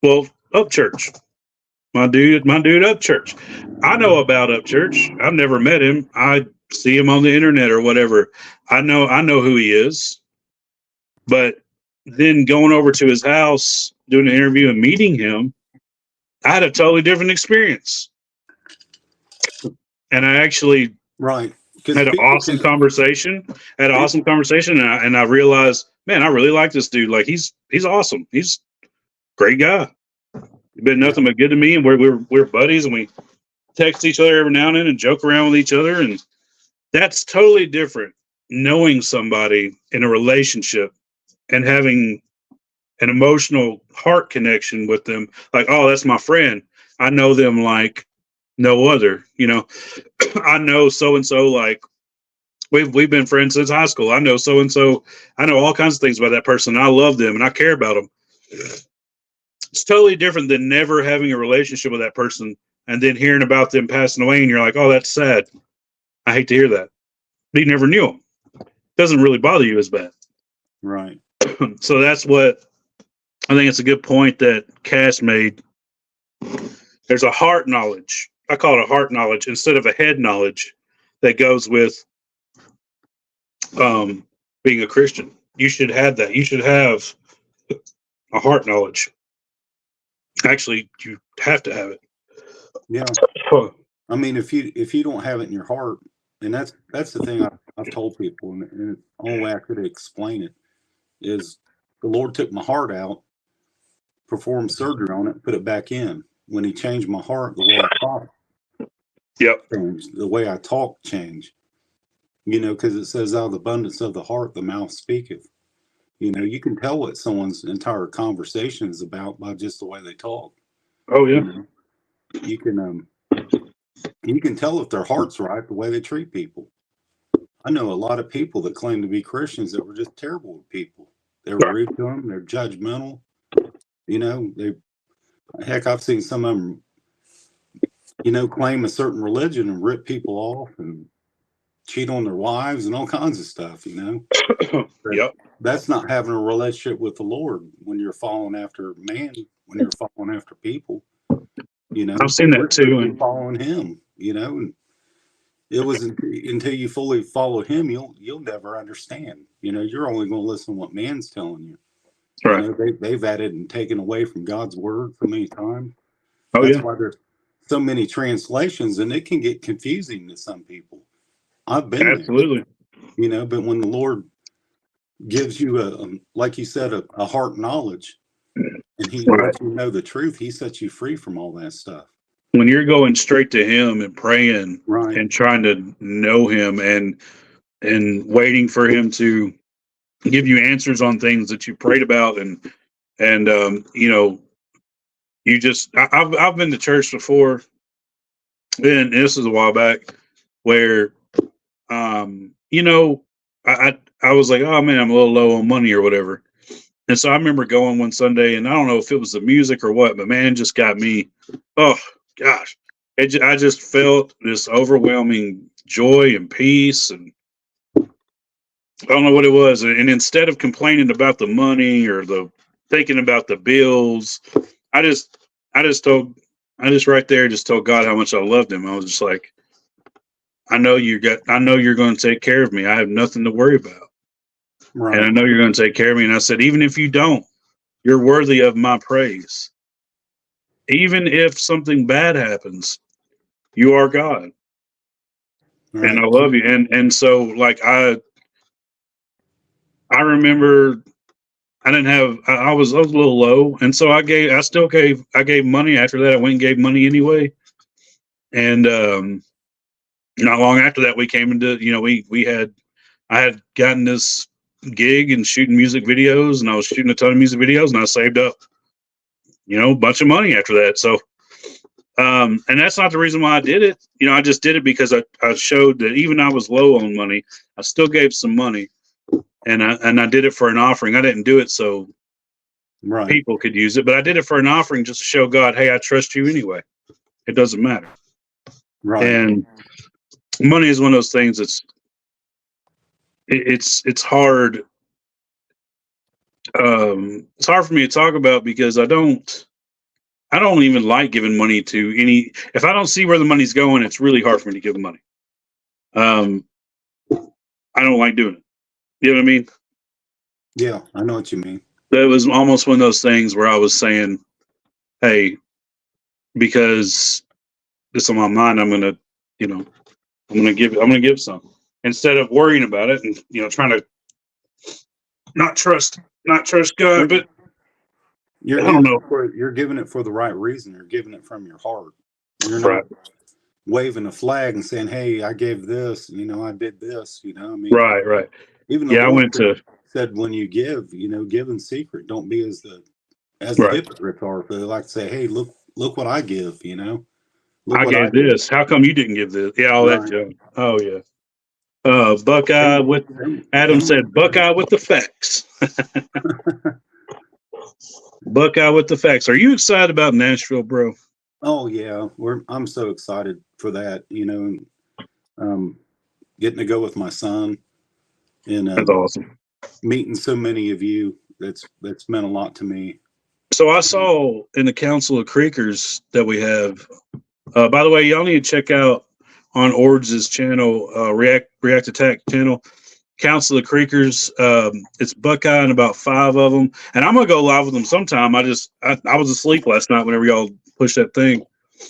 Upchurch. My dude Upchurch. I know about Upchurch. I've never met him. I see him on the internet or whatever. I know who he is. But then going over to his house, doing an interview and meeting him, I had a totally different experience. And I actually had an awesome conversation. And I realized, man, I really like this dude. Like, he's awesome. He's a great guy. He's been nothing but good to me, and we're buddies, and we text each other every now and then and joke around with each other, and that's totally different. Knowing somebody in a relationship and having an emotional heart connection with them, like, oh, that's my friend. I know them like no other. You know, I know so and so like we've been friends since high school. I know so and so. I know all kinds of things about that person. I love them and I care about them. It's totally different than never having a relationship with that person and then hearing about them passing away and you're like, oh, that's sad. I hate to hear that. But you never knew them. It doesn't really bother you as bad. Right. So that's what I think it's a good point that Cass made. There's a heart knowledge. I call it a heart knowledge instead of a head knowledge that goes with being a Christian. You should have that. You should have a heart knowledge. Actually, you have to have it. Yeah. I mean, if you don't have it in your heart, and that's the thing I've told people, and the only way I could explain it is the Lord took my heart out, performed surgery on it, put it back in. When He changed my heart, the way I thought changed, the way I talk changed. You know, because it says, out of the abundance of the heart, the mouth speaketh. You know, you can tell what someone's entire conversation is about by just the way they talk. Oh yeah. You know? You can tell if their heart's right the way they treat people. I know a lot of people that claim to be Christians that were just terrible with people. They were rude to them. They're judgmental. You know, heck, I've seen some of them, you know, claim a certain religion and rip people off and cheat on their wives and all kinds of stuff, you know. Yep. That's not having a relationship with the Lord when you're following after man, when you're following after people, you know. I've seen that too. And following Him, you know. And it was until you fully follow Him, you'll never understand. You know, you're only going to listen to what man's telling you. Right. You know, they've added and taken away from God's word so many times. Oh, That's yeah. why there's so many translations, and it can get confusing to some people. I've been Absolutely. there, you know, but when the Lord gives you like you said, a heart knowledge, and He lets you know the truth, He sets you free from all that stuff. When you're going straight to Him and praying and trying to know Him and waiting for Him to give you answers on things that you prayed about and you know, you just I've been to church before, and this is a while back, where you know, I was like, oh man, I'm a little low on money or whatever. And so I remember going one Sunday, and I don't know if it was the music or what, but man, it just got me. Oh gosh, I just felt this overwhelming joy and peace, and I don't know what it was. And instead of complaining about the money or the thinking about the bills, I just right there just told God how much I loved Him. I was just like, I know you're going to take care of me. I have nothing to worry about. Right. And I know you're going to take care of me. And I said, even if you don't, you're worthy of my praise. Even if something bad happens, you are God. Right. And I love you. And so like I remember I was a little low. And so I gave money after that. I went and gave money anyway. And not long after that we came into, you know, I had gotten this gig and shooting music videos, and I was shooting a ton of music videos, and I saved up, you know, a bunch of money after that. So, and that's not the reason why I did it. You know, I just did it because I showed that even I was low on money, I still gave some money, and I did it for an offering. I didn't do it so people could use it, but I did it for an offering just to show God, hey, I trust you anyway. It doesn't matter. Right. And money is one of those things that's it's hard. It's hard for me to talk about because I don't even like giving money to any. If I don't see where the money's going, it's really hard for me to give money. I don't like doing it. You know what I mean? Yeah, I know what you mean. That was almost one of those things where I was saying, hey, because it's on my mind, I'm gonna give some instead of worrying about it and, you know, trying to not trust God, but I don't know. You're giving it for the right reason. You're giving it from your heart. You're not waving a flag and saying, hey, I gave this, you know, I did this, you know. I mean, right. Even the Lord said when you give, you know, give in secret. Don't be as the hypocrites are. They like to say, hey, look look what I give, you know. Look I what I gave do. this. How come you didn't give this? Yeah, all that Right. junk. Oh yeah. Buckeye Him, with Adam him, said Buckeye with the facts. Buckeye with the facts. Are you excited about Nashville, bro? oh yeah, I'm so excited for that, you know, and getting to go with my son and That's awesome. meeting so many of you. That's meant a lot to me. So I saw in the Council of Creekers that we have. By the way, y'all need to check out on Ords' channel, React Attack channel. Council of Creekers. It's Buckeye and about 5 of them, and I'm gonna go live with them sometime. I was asleep last night whenever y'all pushed that thing.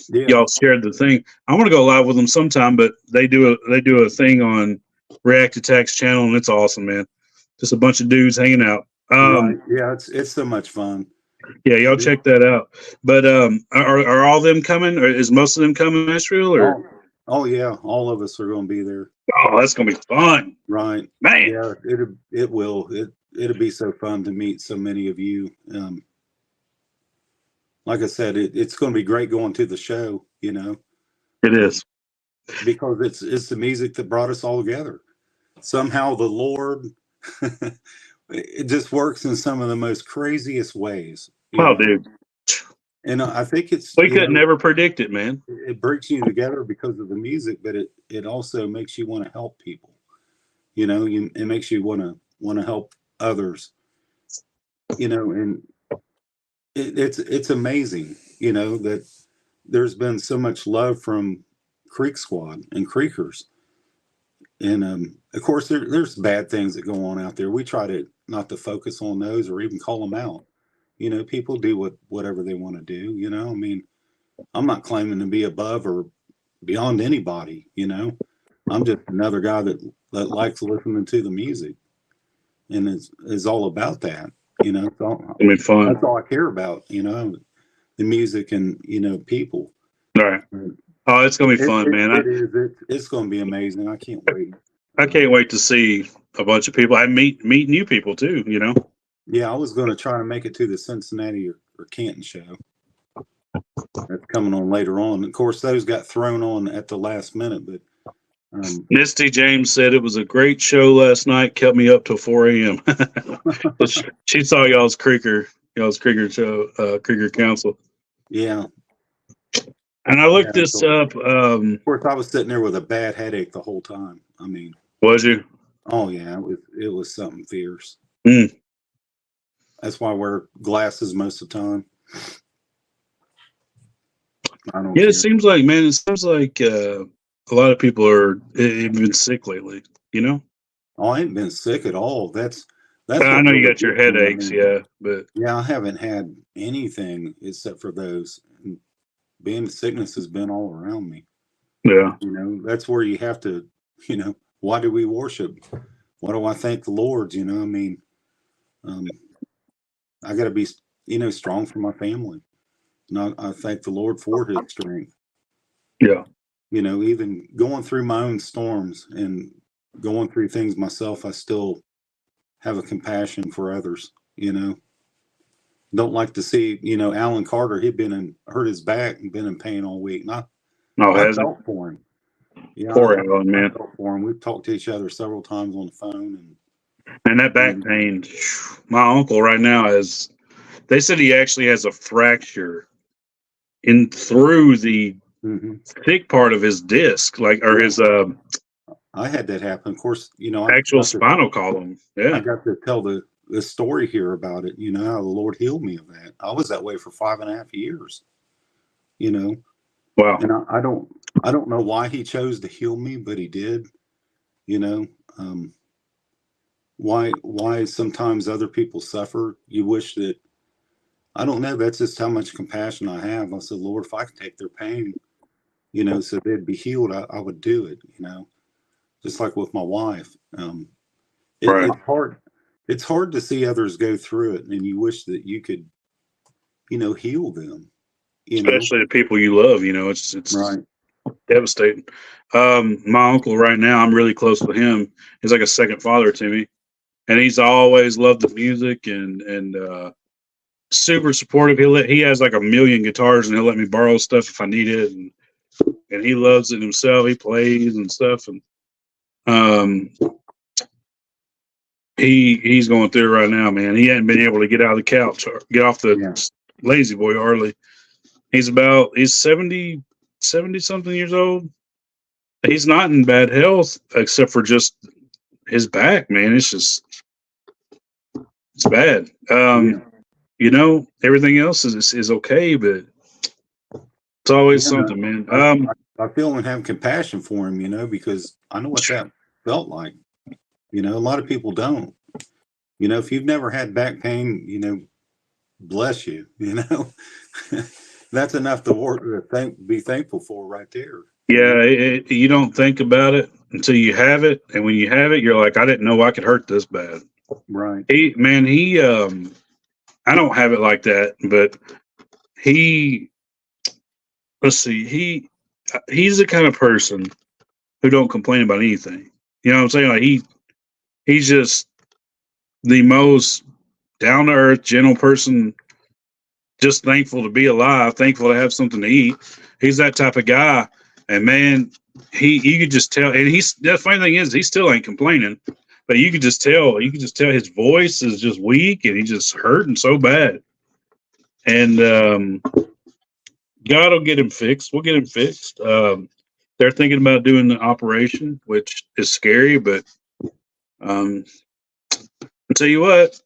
Yeah, Y'all shared the thing. I want to go live with them sometime, but they do a thing on React Attack's channel, and it's awesome, man. Just a bunch of dudes hanging out. right. Yeah, it's so much fun. Yeah, y'all check that out. But are all them coming, or is most of them coming to Nashville? Or Oh yeah, all of us are going to be there. oh, that's gonna be fun, Right. man. Yeah, it will. It'll be so fun to meet so many of you. Like I said, it's going to be great going to the show, you know, It is. because it's the music that brought us all together. Somehow the Lord, it just works in some of the most craziest ways. You Oh, know? dude, And I think we could never predict it, man. it brings you together because of the music, but it also makes you want to help people. You know, it makes you want to help others. You know, and it's amazing. You know that there's been so much love from Creek Squad and Creekers, and of course there's bad things that go on out there. We try to not to focus on those or even call them out. You know, people do whatever they want to do. You know, I mean, I'm not claiming to be above or beyond anybody. You know, I'm just another guy that likes listening to the music and is all about that. You know, I mean, fun. that's all I care about. You know, the music and people. All right. Oh, it's gonna be fun, man. It's going to be amazing. I can't wait. I can't wait to see a bunch of people. I meet new people too. You know. Yeah, I was going to try to make it to the Cincinnati or Canton show. That's coming on later on. Of course, those got thrown on at the last minute, but Misty James said it was a great show last night. Kept me up till 4 a.m. she saw y'all's Creeker show, Creeker Council. Yeah. And I looked this up. Of course, I was sitting there with a bad headache the whole time. I mean, was you? Oh yeah, it was something fierce. Mm. That's why I wear glasses most of the time. I don't Yeah, care. it seems like a lot of people have been sick lately. You know. Oh, I ain't been sick at all. That's. I know you got your headaches, but yeah, I haven't had anything except for those. And being sickness has been all around me. Yeah. You know, that's where you have to. You know, why do we worship? Why do I thank the Lord? You know, I mean, I got to be, strong for my family. And I thank the Lord for His strength. Yeah. You know, even going through my own storms and going through things myself, I still have a compassion for others. You know, don't like to see, Alan Carter. He'd hurt his back and been in pain all week. And I felt for him. Yeah, poor Alan, man. I felt for him. We've talked to each other several times on the phone, and that back pain. My uncle right now they said he actually has a fracture through the thick part of his disc, his I had that happen. Of course, actual spinal column. Yeah, I got to tell the story here about it. You know how the Lord healed me of that. I was that way for 5.5 years. You know, wow. And I don't know why He chose to heal me, but He did. You know, why sometimes other people suffer. You wish that. I don't know. That's just how much compassion I have. I said, Lord, if I could take their pain, so they'd be healed, I would do it. Just like with my wife. Right. It's hard. It's hard to see others go through it, and you wish that you could, heal them. Especially the people you love. It's right. Devastating. My uncle right now, I'm really close with him. He's like a second father to me, and he's always loved the music and super supportive. He has like a million guitars, and he'll let me borrow stuff if I need it, and he loves it himself. He plays and stuff, and um, he's going through it right now, man. He hadn't been able to get out of the couch or get off the lazy boy hardly. He's 70 something years old. He's not in bad health except for just his back, man. It's bad. You know, everything else is okay, but it's always something, man. I feel and have compassion for him, you know, because I know what that felt like. You know, a lot of people don't. You know, if you've never had back pain, you know, bless you. You know, that's enough to be thankful for right there. Yeah, you don't think about it until you have it, and when you have it, you're like, I didn't know I could hurt this bad. Right. I don't have it like that, but let's see, he's the kind of person who don't complain about anything. You know what I'm saying? Like he's just the most down to earth, gentle person, just thankful to be alive, thankful to have something to eat. He's that type of guy. And man, you could just tell, and the funny thing is he still ain't complaining, but you could just tell his voice is just weak and he's just hurting so bad. And God will get him fixed. We'll get him fixed. They're thinking about doing the operation, which is scary, but I'll tell you what,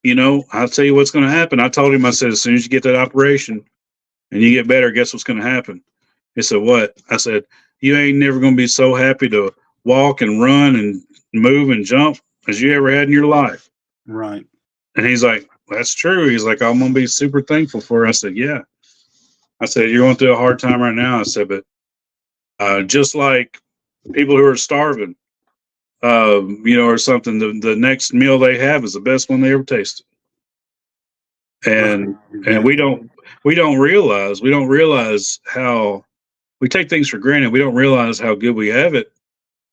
I'll tell you what's going to happen. I told him, I said, as soon as you get that operation and you get better, guess what's going to happen? He said, what? I said, you ain't never going to be so happy to walk and run and move and jump as you ever had in your life. Right. And he's like, that's true. He's like, I'm going to be super thankful for it. I said, yeah. I said, you're going through a hard time right now. I said, but just like people who are starving, or something, the next meal they have is the best one they ever tasted. And we don't realize how we take things for granted. We don't realize how good we have it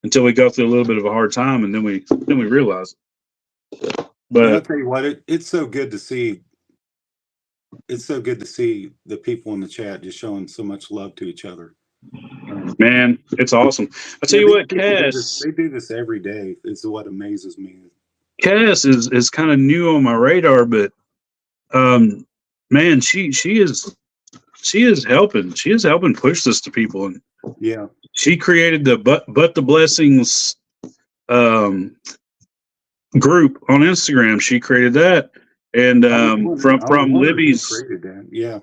until we go through a little bit of a hard time, and then we realize it. But I'll tell you what, it's so good to see. It's so good to see the people in the chat just showing so much love to each other. Man, it's awesome. I tell you what, Cass, they do this every day. It's what amazes me. Cass is kind of new on my radar, but man, she is helping. She is helping push this to people, and yeah, she created the but the blessings group on Instagram. She created that, and from Libby's. Yeah,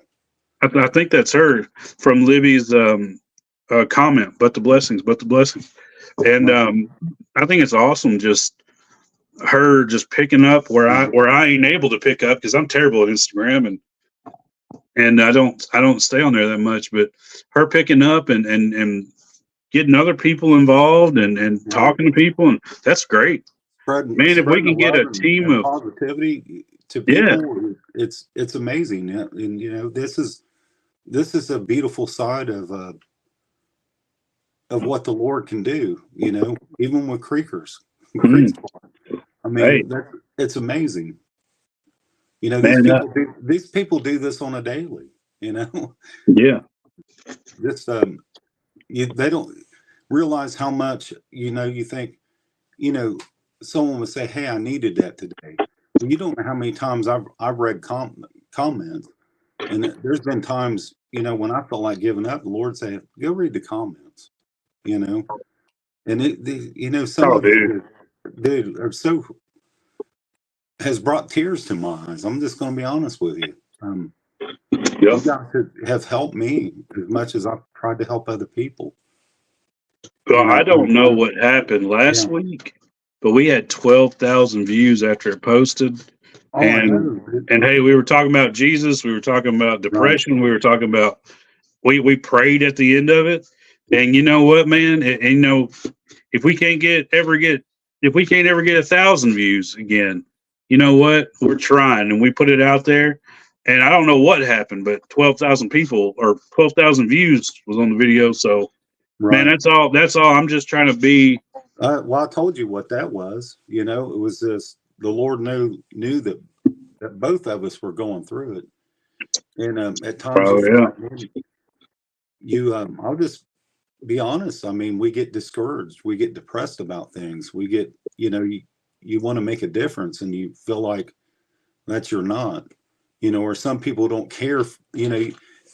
I think that's her from Libby's comment. But the blessings, and I think it's awesome. Just her just picking up where I ain't able to pick up because I'm terrible at Instagram and I don't stay on there that much. But her picking up and getting other people involved and talking to people, and that's great. Man, if we can get a team of positivity to people, it's amazing. And this is a beautiful side of what the Lord can do. Even with Creekers. I mean, it's amazing. These people do this on a daily. Yeah. This they don't realize how much. You think, someone would say, "Hey, I needed that today." Well, you don't know how many times I've read comments, and there's been times when I felt like giving up. The Lord said, "Go read the comments," and some of it, dude, are so has brought tears to my eyes. I'm just going to be honest with you. You guys have helped me as much as I've tried to help other people. Well, I don't know what happened last week, but we had 12,000 views after it posted. Oh, and hey, we were talking about Jesus. We were talking about depression. Right. We were talking about, we prayed at the end of it. And you know what, man? If we can't ever get 1,000 views again, you know what? We're trying, and we put it out there. And I don't know what happened, but 12,000 people or 12,000 views was on the video. So, man, that's all. I'm just trying to be. Well, I told you what that was. It was this. The Lord knew that both of us were going through it, And at times you Oh feel yeah. like, man, I'll just be honest. I mean, we get discouraged, we get depressed about things, we get, you want to make a difference and you feel like that you're not, or some people don't care,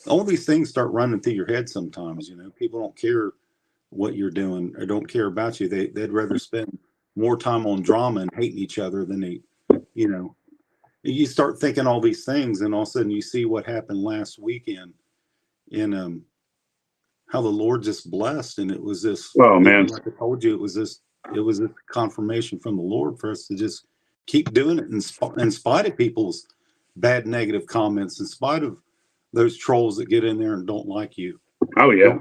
all these things start running through your head sometimes, people don't care what you're doing or don't care about you. They'd rather spend more time on drama and hating each other than you know, you start thinking all these things, and all of a sudden you see what happened last weekend, and how the Lord just blessed, and it was this, Oh man. like I told you, it was this confirmation from the Lord for us to just keep doing it in spite of people's bad negative comments, in spite of those trolls that get in there and don't like you, Oh yeah.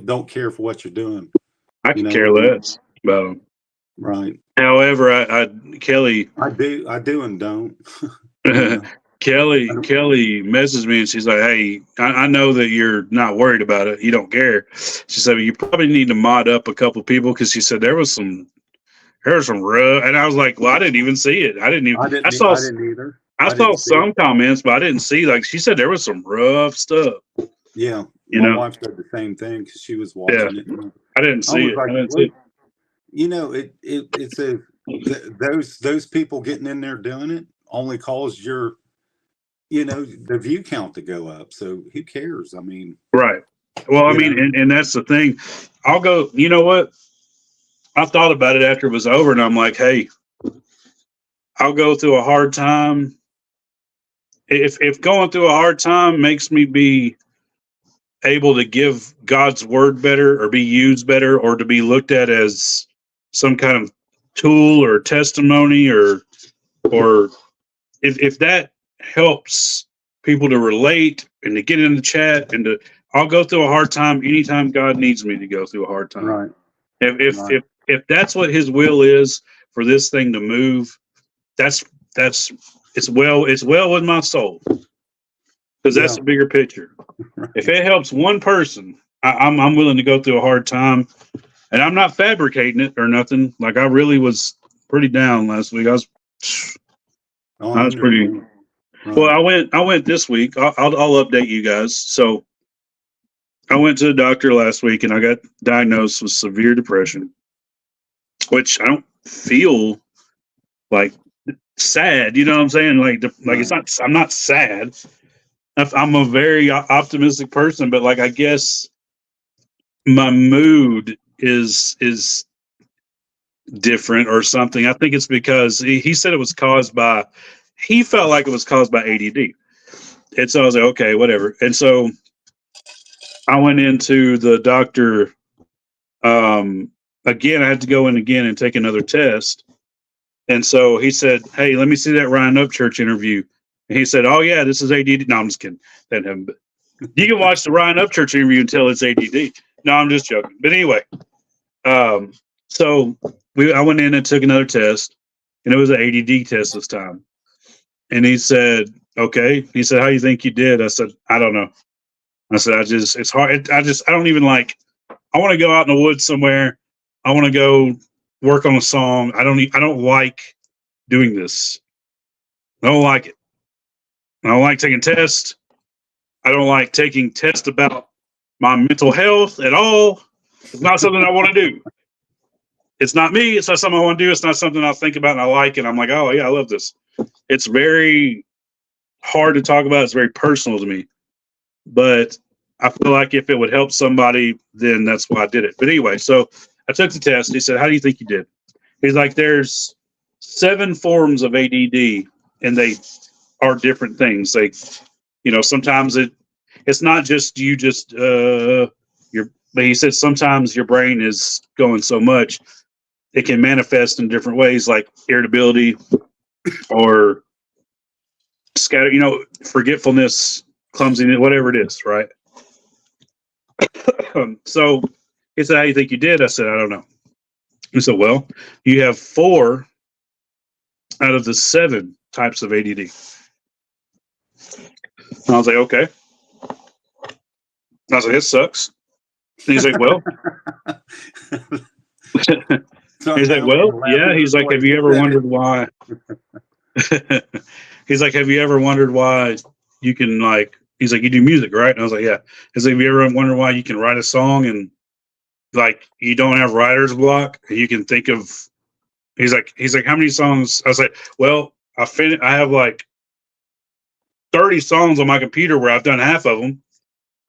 don't care for what you're doing, I could care less about them. right? However, Kelly I do and don't. I Kelly don't. messaged me and she's like, "Hey, I know that you're not worried about it. You don't care." She said, "You probably need to mod up a couple people," because she said there was some rough. And I was like, "Well, I didn't even see it. I didn't even. I didn't either. I I didn't saw see it. some comments, but I didn't see, like she said there was some rough stuff." Yeah, You my know? wife said the same thing because she was Yeah, watching it. And I didn't I see was it. like, I didn't see what? it. It's those people getting in there doing it only cause your, the view count to go up. So who cares? I mean, Right. Well, I you mean, know, and that's the thing. I'll go. You know what? I thought about it after it was over, and I'm like, hey, I'll go through a hard time. If going through a hard time makes me be able to give God's word better, or be used better, or to be looked at as some kind of tool or testimony, or if that helps people to relate and to get in the chat and to, I'll go through a hard time anytime God needs me to go through a hard time. right, right. If that's what His will is for this thing to move, that's it's well with my soul, because that's Yeah, the bigger picture. right. If it helps one person, I'm willing to go through a hard time, and I'm not fabricating it or nothing. Like, I really was pretty down last week. I Oh, I was pretty. understand. Well, Right. I went this week. I'll update you guys. So I went to the doctor last week and I got diagnosed with severe depression, which I don't feel like sad. You know what I'm saying? Like it's Right. not. I'm not sad. I'm a very optimistic person, but like I guess my mood is different or something. I think it's because he said it was caused by. He felt like it was caused by ADD, and so I was like, okay, whatever. And so I went into the doctor. Again, I had to go in again and take another test. And so he said, "Hey, let me see that Ryan Upchurch interview." And he said, "Oh yeah, this is ADD." No, I'm just kidding. That happened. But you can watch the Ryan Upchurch interview and tell it's ADD. No, I'm just joking. But anyway, um, so I went in and took another test, and it was an ADD test this time. And he said, "Okay." He said, "How do you think you did?" I said, "I don't know." I said, it's hard. I don't even like, I want to go out in the woods somewhere. I want to go work on a song. I don't like doing this. I don't like it. I don't like taking tests. I don't like taking tests about my mental health at all. It's not something I want to do. It's not me. It's not something I want to do. It's not something I think about and I like. And I'm like, oh yeah, I love this. It's very hard to talk about. It's very personal to me. But I feel like if it would help somebody, then that's why I did it. But anyway, so I took the test. He said, "How do you think you did?" He's like, "There's 7 forms of ADD, and they are different things. They, sometimes it's not just you just your." But he said sometimes your brain is going so much it can manifest in different ways, like irritability or scatter, forgetfulness, clumsiness, whatever it is, right? So he said, "How do you think you did?" I said, "I don't know." He said, "Well, you have 4 out of the 7 types of ADD." And I was like, "Okay." I was like, "It sucks." And he's like, "Well," he's like, Somehow "Well, you're yeah." laughing He's like, before "Have he you ever said it. wondered why?" He's like, "Have you ever wondered why you can like, he's like, you do music, right? And I was like, yeah. He's like, have you ever wondered why you can write a song and like you don't have writer's block? You can think of, he's like, how many songs? I was like, well, I have like 30 songs on my computer where I've done half of them.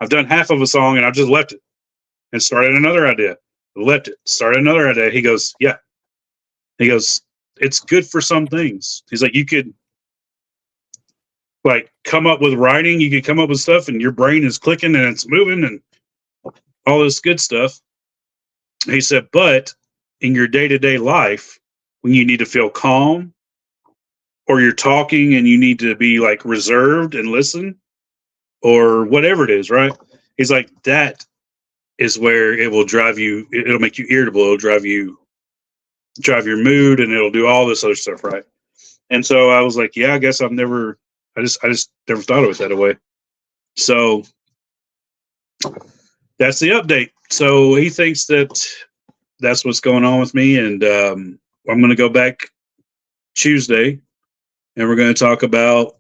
I've done half of a song and I've just left it and started another idea. Left it, started another idea. He goes, yeah. He goes, it's good for some things. He's like, you could like come up with writing, you could come up with stuff and your brain is clicking and it's moving and all this good stuff. He said, but in your day-to-day life, when you need to feel calm or you're talking and you need to be like reserved and listen or whatever it is, right? He's like, that is where it will drive you. It'll make you irritable. It'll drive your mood and it'll do all this other stuff, right? And so I was like, yeah, I guess I just never thought of it that way. So that's the update. So he thinks that that's what's going on with me. And I'm going to go back Tuesday and we're going to talk about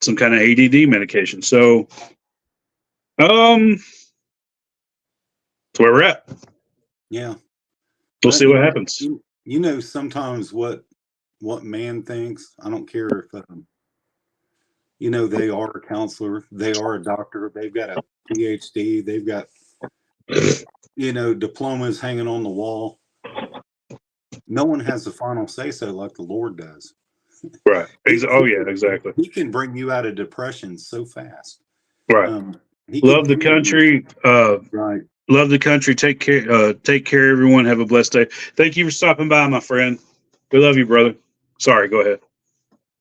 some kind of ADD medication. So, that's where we're at. Yeah. We'll see what happens. You know, sometimes what man thinks, I don't care if, you know, they are a counselor, they are a doctor, they've got a PhD, they've got, you know, diplomas hanging on the wall. No one has the final say so like the Lord does. Right. Oh, yeah, exactly. He can bring you out of depression so fast. Right. Love the country. Right. Love the country. Take care, everyone. Have a blessed day. Thank you for stopping by, my friend. We love you, brother. Sorry, go ahead.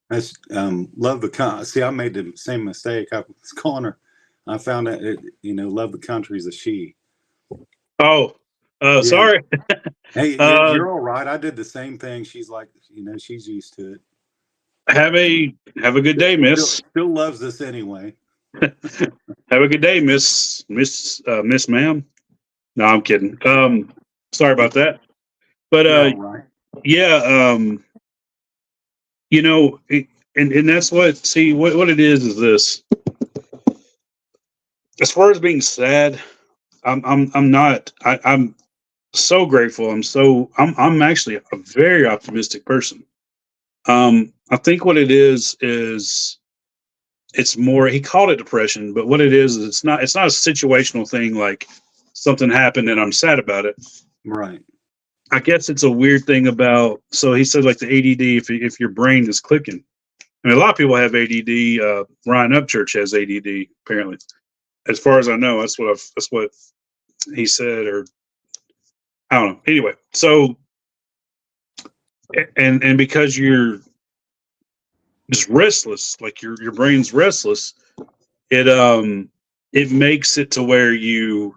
That's love the see, I made the same mistake. I was calling her. I found out you know, love the country is a she. Oh, Yeah. sorry. Hey, you're all right. I did the same thing. She's like, you know, she's used to it. Have a good day, miss. Still loves us anyway. Have a good day, miss ma'am. No, I'm kidding. Sorry about that. But Right. yeah, you know, and that's what. See, what it is this. As far as being sad, I'm not. I'm so grateful. I'm actually a very optimistic person. I think what it is it's more, he called it depression, but what it is it's not a situational thing like something happened and I'm sad about it. Right. I guess it's a weird thing about, so he said like the ADD, if your brain is clicking. I mean, a lot of people have ADD. Ryan Upchurch has ADD, apparently. As far as I know, that's what he said, or I don't know. Anyway, so and because you're just restless, like your brain's restless, it makes it to where you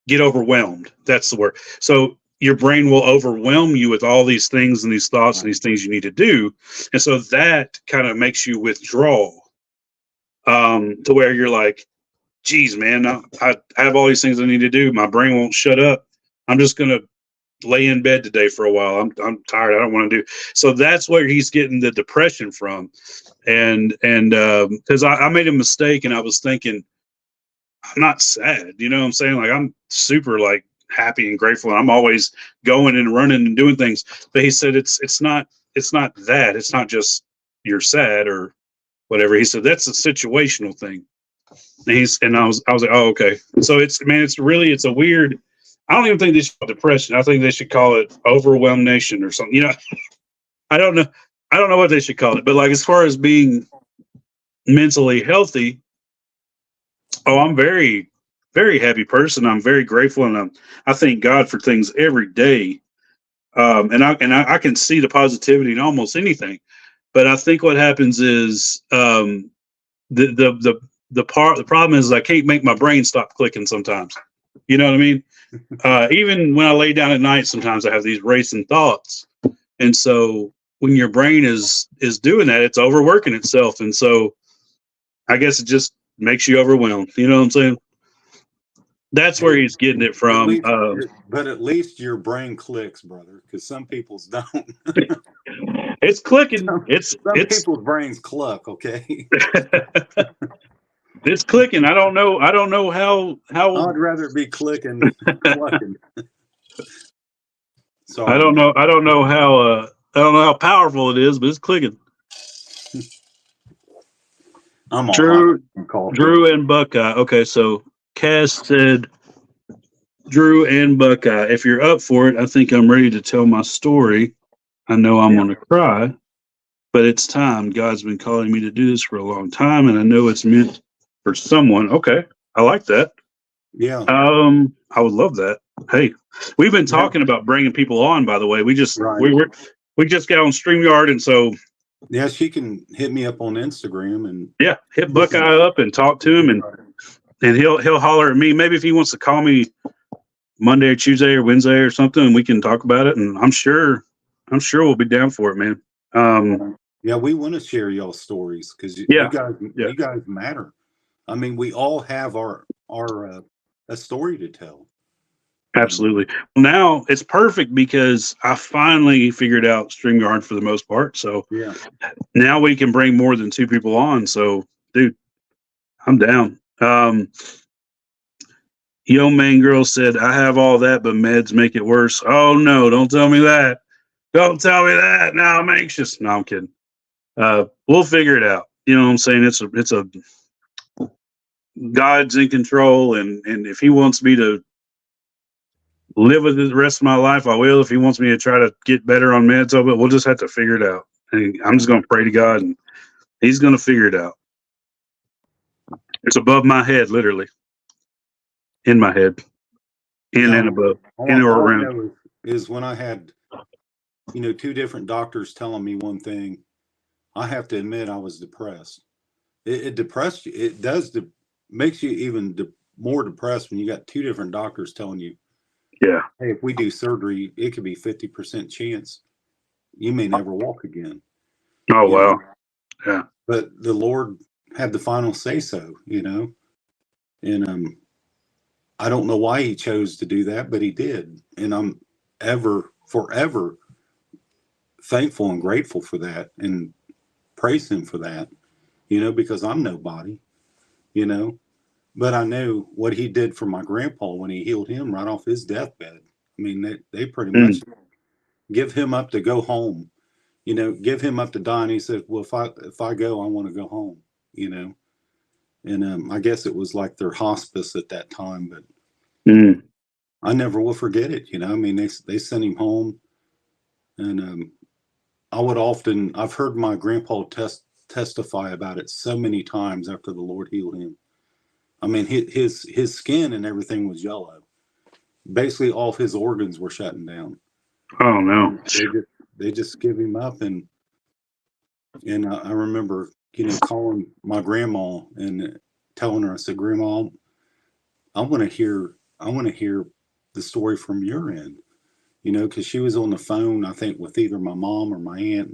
get overwhelmed. That's the word. So your brain will overwhelm you with all these things and these thoughts and these things you need to do, and so that kind of makes you withdraw, to where you're like, geez, man, I have all these things I need to do. My brain won't shut up. I'm just gonna lay in bed today for a while. I'm tired. I don't want to do. So that's where he's getting the depression from. And because I made a mistake and I was thinking, I'm not sad. You know what I'm saying? Like, I'm super like happy and grateful. And I'm always going and running and doing things. But he said, it's not that. It's not just you're sad or whatever. He said, that's a situational thing. And I was like, oh, okay. So it's a weird, I don't even think they should call it depression. I think they should call it overwhelmed nation or something. You know, I don't know what they should call it. But like, as far as being mentally healthy, I'm very, very happy person. I'm very grateful, and I thank God for things every day. And I can see the positivity in almost anything. But I think what happens is the problem is I can't make my brain stop clicking sometimes. You know what I mean? Even when I lay down at night, sometimes I have these racing thoughts. And so when your brain is doing that, it's overworking itself. And so I guess it just makes you overwhelmed. You know what I'm saying? That's where he's getting it from. But at least your brain clicks, brother, because some people's don't. It's clicking. Some people's brains cluck, okay? It's clicking. I don't know. I don't know how. I'd rather it be clicking, clucking. Sorry, I don't man. know. I don't know how. I don't know how powerful it is, but it's clicking. I'm all hot Drew, from coffee. Drew and Buckeye. Okay, so Cass said Drew and Buckeye. If you're up for it, I think I'm ready to tell my story. I know I'm going to cry, but it's time. God's been calling me to do this for a long time, and I know it's meant for someone. Okay, I like that. Yeah. I would love that. Hey, we've been talking about bringing people on. By the way, we just we just got on StreamYard, and so yeah, she can hit me up on Instagram and hit Buckeye up and talk to him, and he'll holler at me. Maybe if he wants to call me Monday or Tuesday or Wednesday or something, and we can talk about it. And I'm sure we'll be down for it, man. Yeah, we want to share y'all stories because you guys matter. I mean, we all have our a story to tell. Absolutely. Well, now it's perfect because I finally figured out StreamYard for the most part. So now we can bring more than 2 people on. So, dude, I'm down. Yo, main girl said, I have all that, but meds make it worse. Oh, no, don't tell me that. Don't tell me that. Now I'm anxious. No, I'm kidding. We'll figure it out. You know what I'm saying? It's a God's in control. And if he wants me to live with it the rest of my life, I will. If he wants me to try to get better on meds, but we'll just have to figure it out. And I'm just going to pray to God, and he's going to figure it out. It's above my head, literally. In my head. And above. In or around. All I know is when I had, 2 different doctors telling me one thing, I have to admit I was depressed. It depressed you. It does makes you even more depressed when you got 2 different doctors telling you, hey, if we do surgery, it could be 50% chance you may never walk again. Oh, wow. Yeah. But the Lord had the final say so, and I don't know why he chose to do that, but he did. And I'm forever thankful and grateful for that and praise him for that, because I'm nobody, but I know what he did for my grandpa when he healed him right off his deathbed. I mean, they pretty much give him up to go home, give him up to die. And he said, well, if I go, I want to go home, and I guess it was like their hospice at that time, but I never will forget it. I mean, they sent him home, and I've heard my grandpa testify about it so many times after the Lord healed him. I mean, his skin and everything was yellow. Basically, all of his organs were shutting down. Oh no! They just give him up, and I remember, calling my grandma and telling her, I said, Grandma, I want to hear the story from your end, because she was on the phone, I think, with either my mom or my aunt,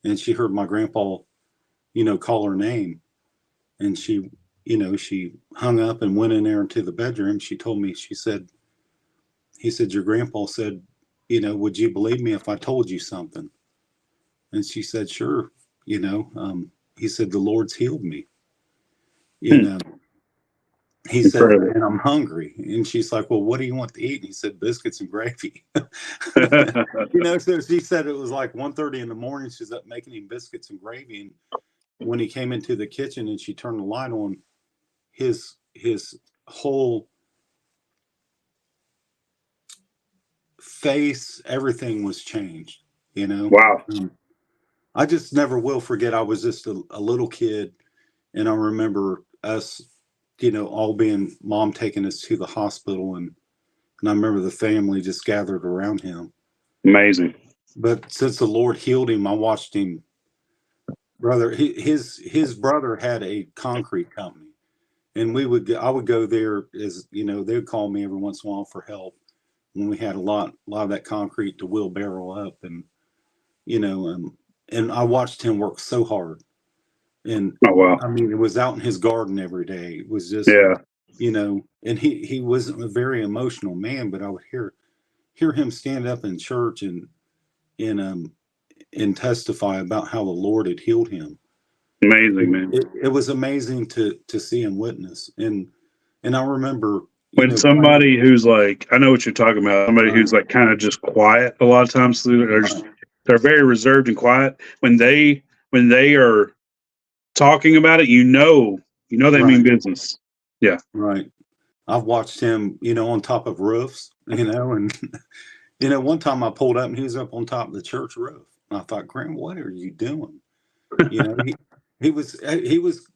and she heard my grandpa, call her name, and she hung up and went in there into the bedroom. She told me, he said, your grandpa said, would you believe me if I told you something? And she said, sure. He said, the Lord's healed me. He said, and I'm hungry. And she's like, well, what do you want to eat? And he said, biscuits and gravy. So she said it was like 1:30 in the morning. She's up making him biscuits and gravy. And when he came into the kitchen and she turned the light on, his whole face, everything was changed, Wow. I just never will forget. I was just a little kid, and I remember us, all being, mom taking us to the hospital, and I remember the family just gathered around him. Amazing. But since the Lord healed him, I watched him, brother. His brother had a concrete company, and I would go there, as they would call me every once in a while for help when we had a lot of that concrete to wheelbarrow up, and and I watched him work so hard. And oh, wow. I mean, it was out in his garden every day. It was just, and he wasn't a very emotional man, but I would hear him stand up in church and testify about how the Lord had healed him. Amazing, man. It was amazing to see him witness. And I remember, When praying. somebody who's like, I know what you're talking about, somebody who's like kind of just quiet a lot of times, they're very reserved and quiet. When they are talking about it, they mean Right, business. Yeah. right. I've watched him, on top of roofs, and one time I pulled up and he was up on top of the church roof. And I thought, Graham, what are you doing? He was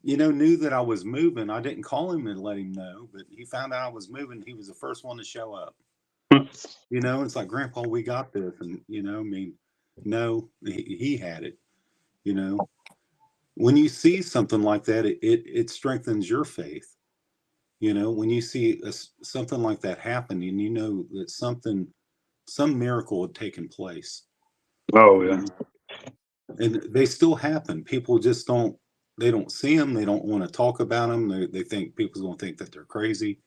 knew that I was moving. I didn't call him and let him know, but he found out I was moving. He was the first one to show up. It's like, Grandpa, we got this. And, no, he had it. When you see something like that, it strengthens your faith. When you see something like that happen, and that some miracle had taken place. Oh yeah. And they still happen. People just they don't see them. They don't want to talk about them. They think people's going to think that they're crazy.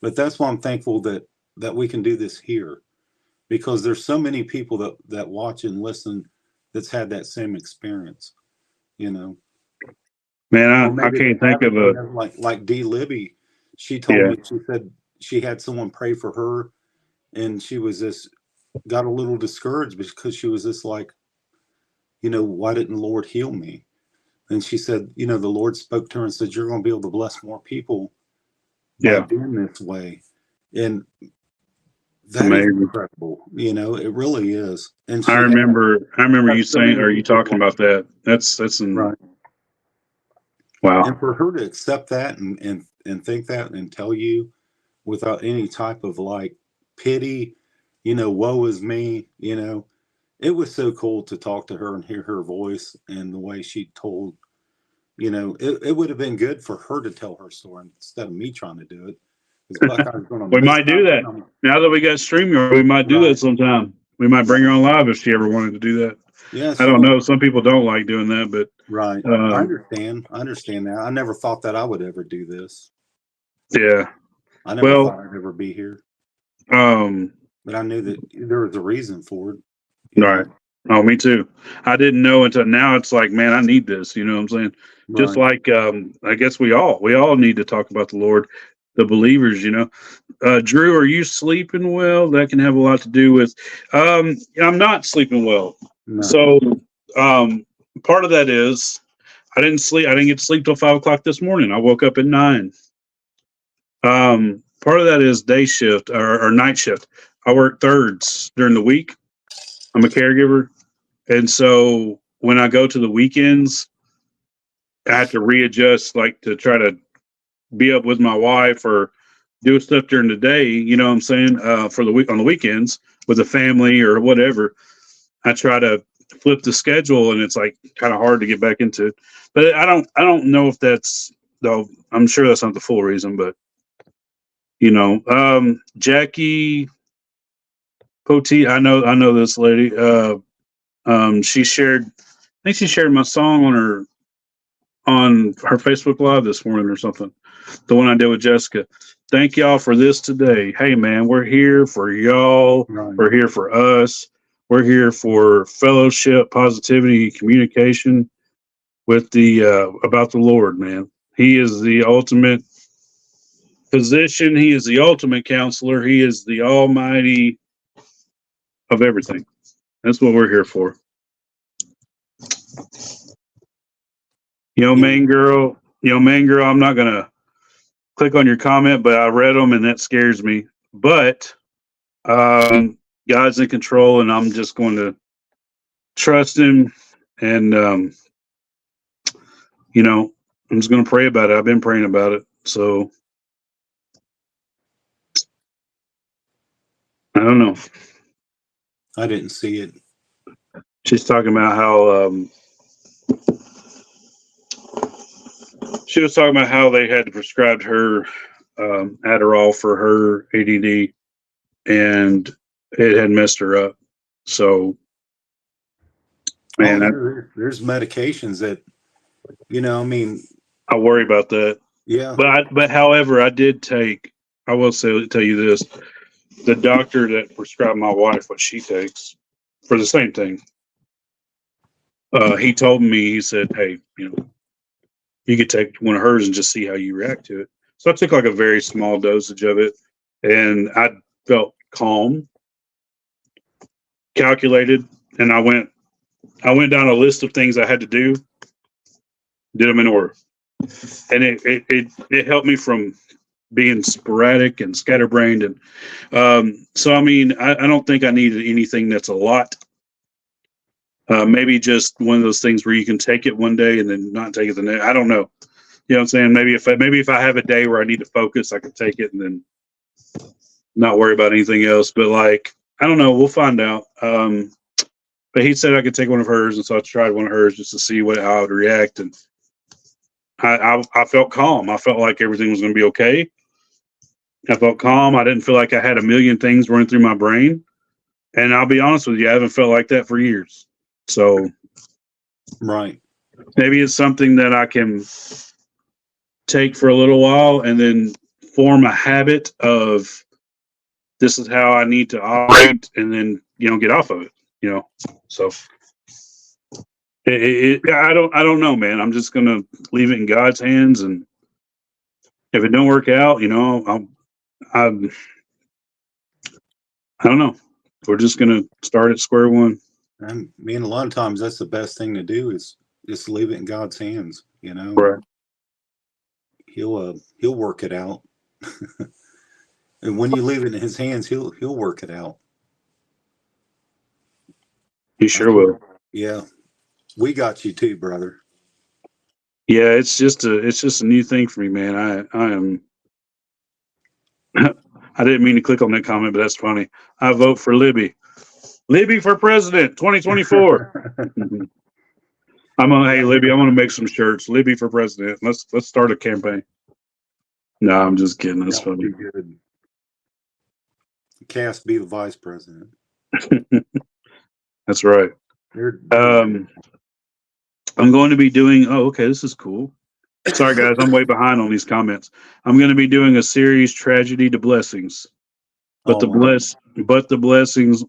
But that's why I'm thankful that we can do this here, because there's so many people that watch and listen that's had that same experience, or Man, I maybe they can't think of haven't. a Like D. Libby, she told yeah. me, she said she had someone pray for her, and she was got a little discouraged because she was just like, why didn't the Lord heal me? And she said, the Lord spoke to her and said, you're going to be able to bless more people by Yeah. being this way. And It's that is amazing. incredible. It really is. And I she had remember you so saying many or you people talking about that. That's right. wow. And for her to accept that and think that and tell you without any type of like pity, woe is me, it was so cool to talk to her and hear her voice and the way she told. It would have been good for her to tell her story instead of me trying to do it. Because Buckeye's going to We miss might do time. that. Now that we got StreamYard, we might do that Right. sometime. We might bring her on live if she ever wanted to do that. Yeah, I she don't went. know. Some people don't like doing that, but Right. I understand that. I never thought that I would ever do this. yeah. I never Well, thought I'd ever be here. um, But I knew that there was a reason for it. right. Oh, me too. I didn't know until now. It's like, man, I need this. You know what I'm saying? Just Right. like I guess we all need to talk about the Lord, the believers. Drew, are you sleeping well? That can have a lot to do with. I'm not sleeping well. No. So part of that is I didn't sleep. I didn't get to sleep till 5 o'clock this morning. I woke up at 9. Part of that is day shift or night shift. I work thirds during the week. I'm a caregiver, and so when I go to the weekends, I have to readjust, like to try to be up with my wife or do stuff during the day. You know what I'm saying? For the week on the weekends with the family or whatever, I try to flip the schedule, and it's like kind of hard to get back into it. But I don't know if that's though. I'm sure that's not the full reason, but Jackie Poteet, I know this lady. She shared, I think she shared my song on her Facebook Live this morning or something. The one I did with Jessica. Thank y'all for this today. Hey man, we're here for y'all. Right. We're here for us. We're here for fellowship, positivity, communication with the about the Lord, man. He is the ultimate physician. He is the ultimate counselor. He is the almighty of everything. That's what we're here for. Yeah. Main girl, I'm not gonna click on your comment, but I read them and that scares me. But God's in control, and I'm just going to trust Him, and I'm just going to pray about it. I've been praying about it, so I don't know. I didn't see it. She's talking about how she was talking about how they had prescribed her Adderall for her ADD, and it had messed her up. So, man, There's medications that, I mean, I worry about that. yeah. But however, I will tell you this: the doctor that prescribed my wife what she takes for the same thing, he told me, he said, "Hey, you could take one of hers and just see how you react to it. So I took like a very small dosage of it, and I felt calm, calculated, and I went down a list of things I had to do, did them in order, and it helped me from being sporadic and scatterbrained. And so I mean, I don't think I needed anything that's a lot. Maybe just one of those things where you can take it one day and then not take it the next. I don't know. You know what I'm saying? Maybe if I have a day where I need to focus, I can take it and then not worry about anything else. But like, I don't know. We'll find out. But he said I could take one of hers, and so I tried one of hers just to see how I would react. And I felt calm. I felt like everything was going to be okay. I felt calm. I didn't feel like I had a million things running through my brain. And I'll be honest with you, I haven't felt like that for years. So, right. Maybe it's something that I can take for a little while and then form a habit of this is how I need to operate, and then get off of it. So I don't know, man. I'm just gonna leave it in God's hands, and if it don't work out, I don't know. We're just gonna start at square one. I mean, a lot of times that's the best thing to do is just leave it in God's hands. Right. He'll work it out, and when you leave it in His hands, He'll work it out. He sure will. Yeah, we got you too, brother. Yeah, it's just a new thing for me, man. I am. I didn't mean to click on that comment, but that's funny. I vote for Libby. Libby for president, 2024. Hey Libby, I'm gonna make some shirts. Libby for president. Let's start a campaign. No, I'm just kidding. That's funny. Good. Cass be the vice president. That's right. I'm going to be doing. Oh, okay. This is cool. Sorry, guys. I'm way behind on these comments. I'm going to be doing a series, Tragedy to Blessings. But the blessings,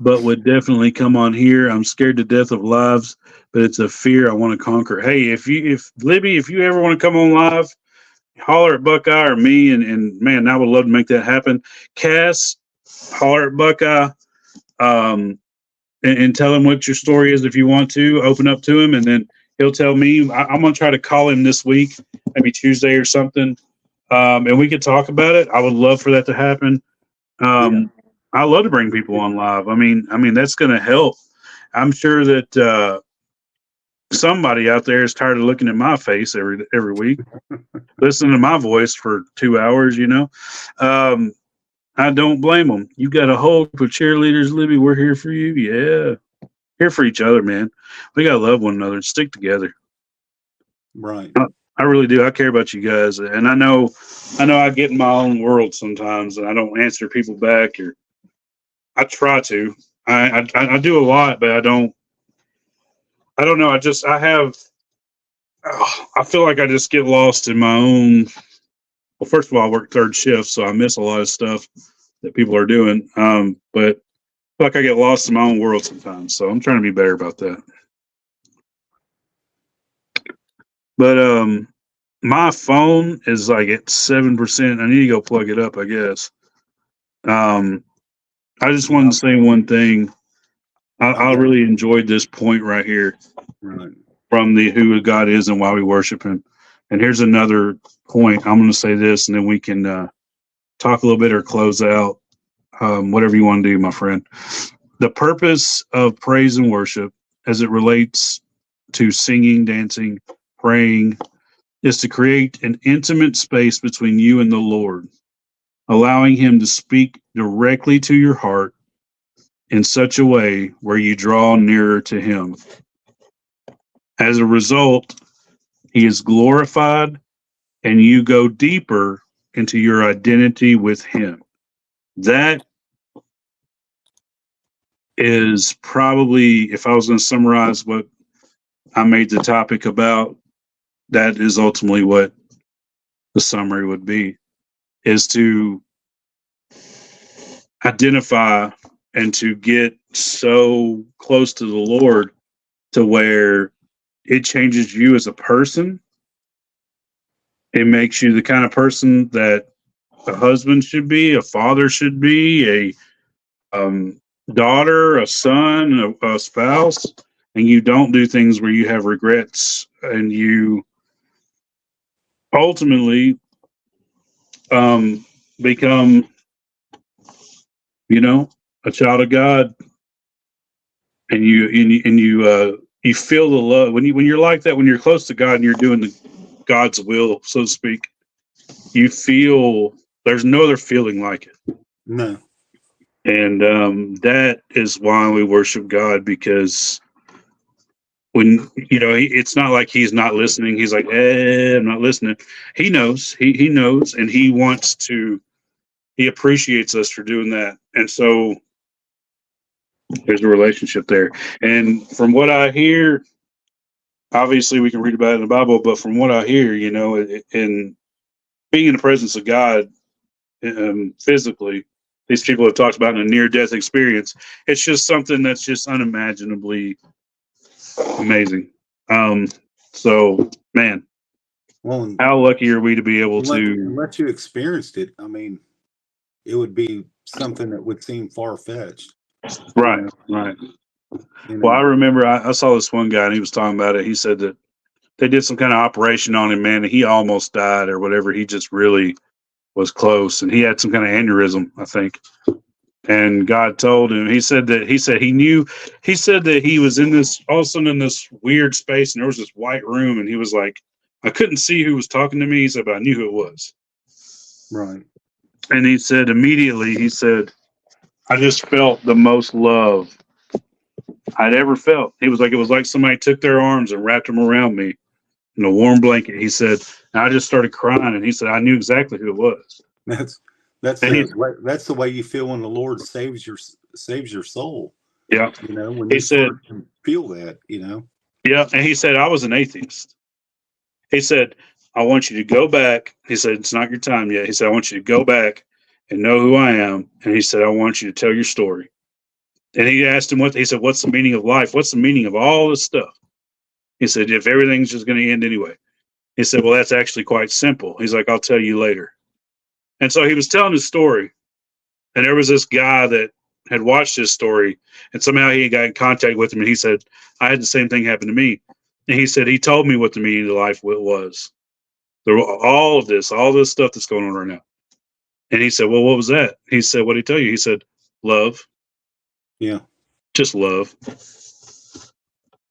but would definitely come on here. I'm scared to death of lives, but it's a fear I want to conquer. Hey, if Libby, if you ever want to come on live, holler at Buckeye or me, and man, I would love to make that happen. Cass, holler at Buckeye, and tell him what your story is if you want to. Open up to him, and then he'll tell me. I'm going to try to call him this week, maybe Tuesday or something, and we could talk about it. I would love for that to happen. I love to bring people on live. I mean that's going to help. I'm sure that somebody out there is tired of looking at my face every week, listening to my voice for 2 hours. I don't blame them. You got a whole group of cheerleaders, Libby. We're here for you. Yeah, here for each other, man. We gotta love one another and stick together. Right. I really do. I care about you guys, and I know I get in my own world sometimes, and I don't answer people back, or I try to. I do a lot, but I don't know. I feel like I just get lost in my own. Well, first of all, I work third shift, so I miss a lot of stuff that people are doing. But I feel like I get lost in my own world sometimes, so I'm trying to be better about that. But my phone is like at 7%. I need to go plug it up, I guess. I just wanted to say one thing. I really enjoyed this point right here, right, from the who God is and why we worship Him. And here's another point. I'm going to say this, and then we can talk a little bit or close out. Whatever you want to do, my friend. The purpose of praise and worship, as it relates to singing, dancing, praying, is to create an intimate space between you and the Lord, allowing Him to speak directly to your heart in such a way where you draw nearer to Him. As a result, He is glorified, and you go deeper into your identity with Him. That is probably, if I was going to summarize what I made the topic about, that is ultimately what the summary would be, is to identify and to get so close to the Lord to where it changes you as a person It makes you the kind of person that a husband should be, a father should be, a daughter, a son, a spouse, and you don't do things where you have regrets, and you ultimately become, a child of God, and you feel the love when you're like that, when you're close to God and you're doing God's will, so to speak. You feel there's no other feeling like it. No. And that is why we worship God, because when it's not like he's not listening. He's like, I'm not listening. He knows. He knows, and he wants to. He appreciates us for doing that, and so there's a relationship there. And from what I hear, obviously we can read about it in the Bible, but from what I hear, in being in the presence of God, physically, these people have talked about in a near-death experience. It's just something that's just unimaginably amazing. So, man, Well, how lucky are we to be able to? unless you experienced it, I mean, it would be something that would seem far-fetched. Right, right. Well, I remember I saw this one guy, and he was talking about it. He said that they did some kind of operation on him, man, and he almost died or whatever. He just really was close, and he had some kind of aneurysm, I think. And God told him, he said that he was in this, all of a sudden, in this weird space, and there was this white room, and he was like, I couldn't see who was talking to me. He said, but I knew who it was. Right. And he said immediately, I just felt the most love I'd ever felt. He was like, it was like somebody took their arms and wrapped them around me in a warm blanket. He said, and I just started crying, and he said, I knew exactly who it was. That's the way you feel when the Lord saves your soul. Yeah. When he you said, feel that, Yeah. And he said, I was an atheist. He said, I want you to go back. He said, it's not your time yet. He said, I want you to go back and know who I am. And he said, I want you to tell your story. And he asked him he said, what's the meaning of life? What's the meaning of all this stuff? He said, if everything's just going to end anyway. He said, well, that's actually quite simple. He's like, I'll tell you later. And so he was telling his story. And there was this guy that had watched his story, and somehow he got in contact with him. And he said, I had the same thing happen to me. And he said, he told me what the meaning of life was. There were all this stuff that's going on right now. And he said, well, what was that? He said, what did he tell you? He said, love. Yeah. Just love.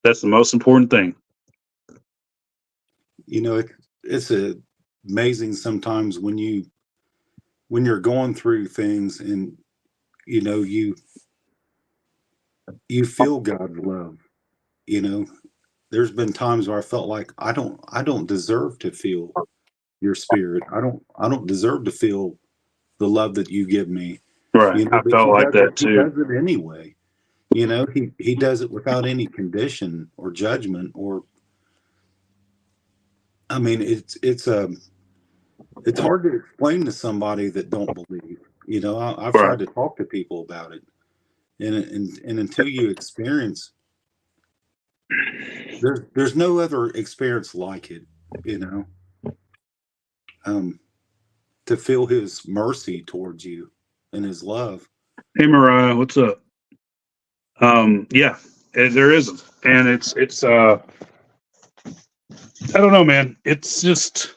That's the most important thing. It's amazing sometimes when you're going through things and you feel God's love. There's been times where I felt like I don't deserve to feel your spirit. I don't deserve to feel the love that you give me. Right. I felt like that too. He does it anyway. He does it without any condition or judgment or. I mean, it's hard to explain to somebody that don't believe. I've Right. tried to talk to people about it, and until you experience, there's no other experience like it. To feel His mercy towards you and His love. Hey, Mariah, what's up? Yeah, there isn't, and it's I don't know, man. It's just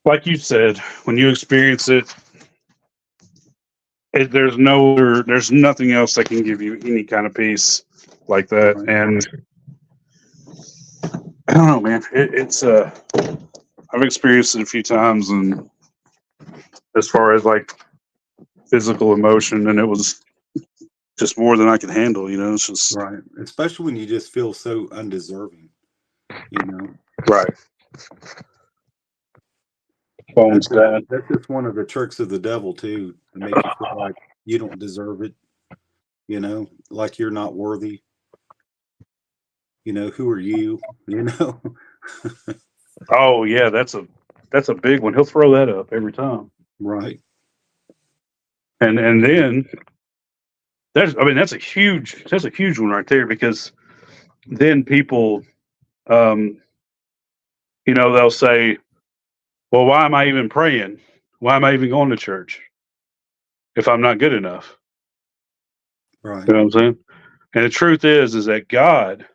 like you said, when you experience it, there's nothing else that can give you any kind of peace like that. Right. And I don't know, man. It's I've experienced it a few times, and as far as like physical emotion, and it was just more than I could handle. It's just right, especially when you just feel so undeserving. Right. That's just one of the tricks of the devil too, to make you feel like you don't deserve it. Like you're not worthy. Who are you? Oh yeah, that's a big one. He'll throw that up every time. Right. And then that's a huge one right there, because then people they'll say, well, why am I even praying? Why am I even going to church if I'm not good enough? Right. You know what I'm saying? And the truth is that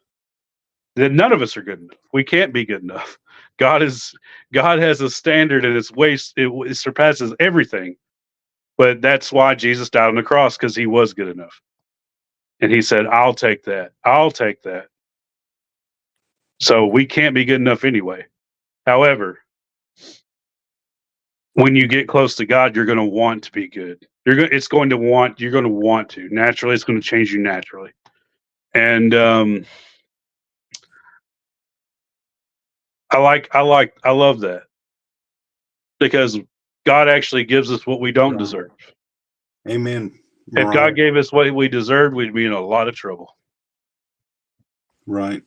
that none of us are good enough. We can't be good enough. God has a standard, and it surpasses everything. But that's why Jesus died on the cross, because he was good enough. And he said, I'll take that. I'll take that. So we can't be good enough anyway. However, when you get close to God, you're going to want to be good. You're going to want to. Naturally, it's going to change you naturally. And I love that, because God actually gives us what we don't deserve. Amen. If God gave us what we deserved, we'd be in a lot of trouble. Right.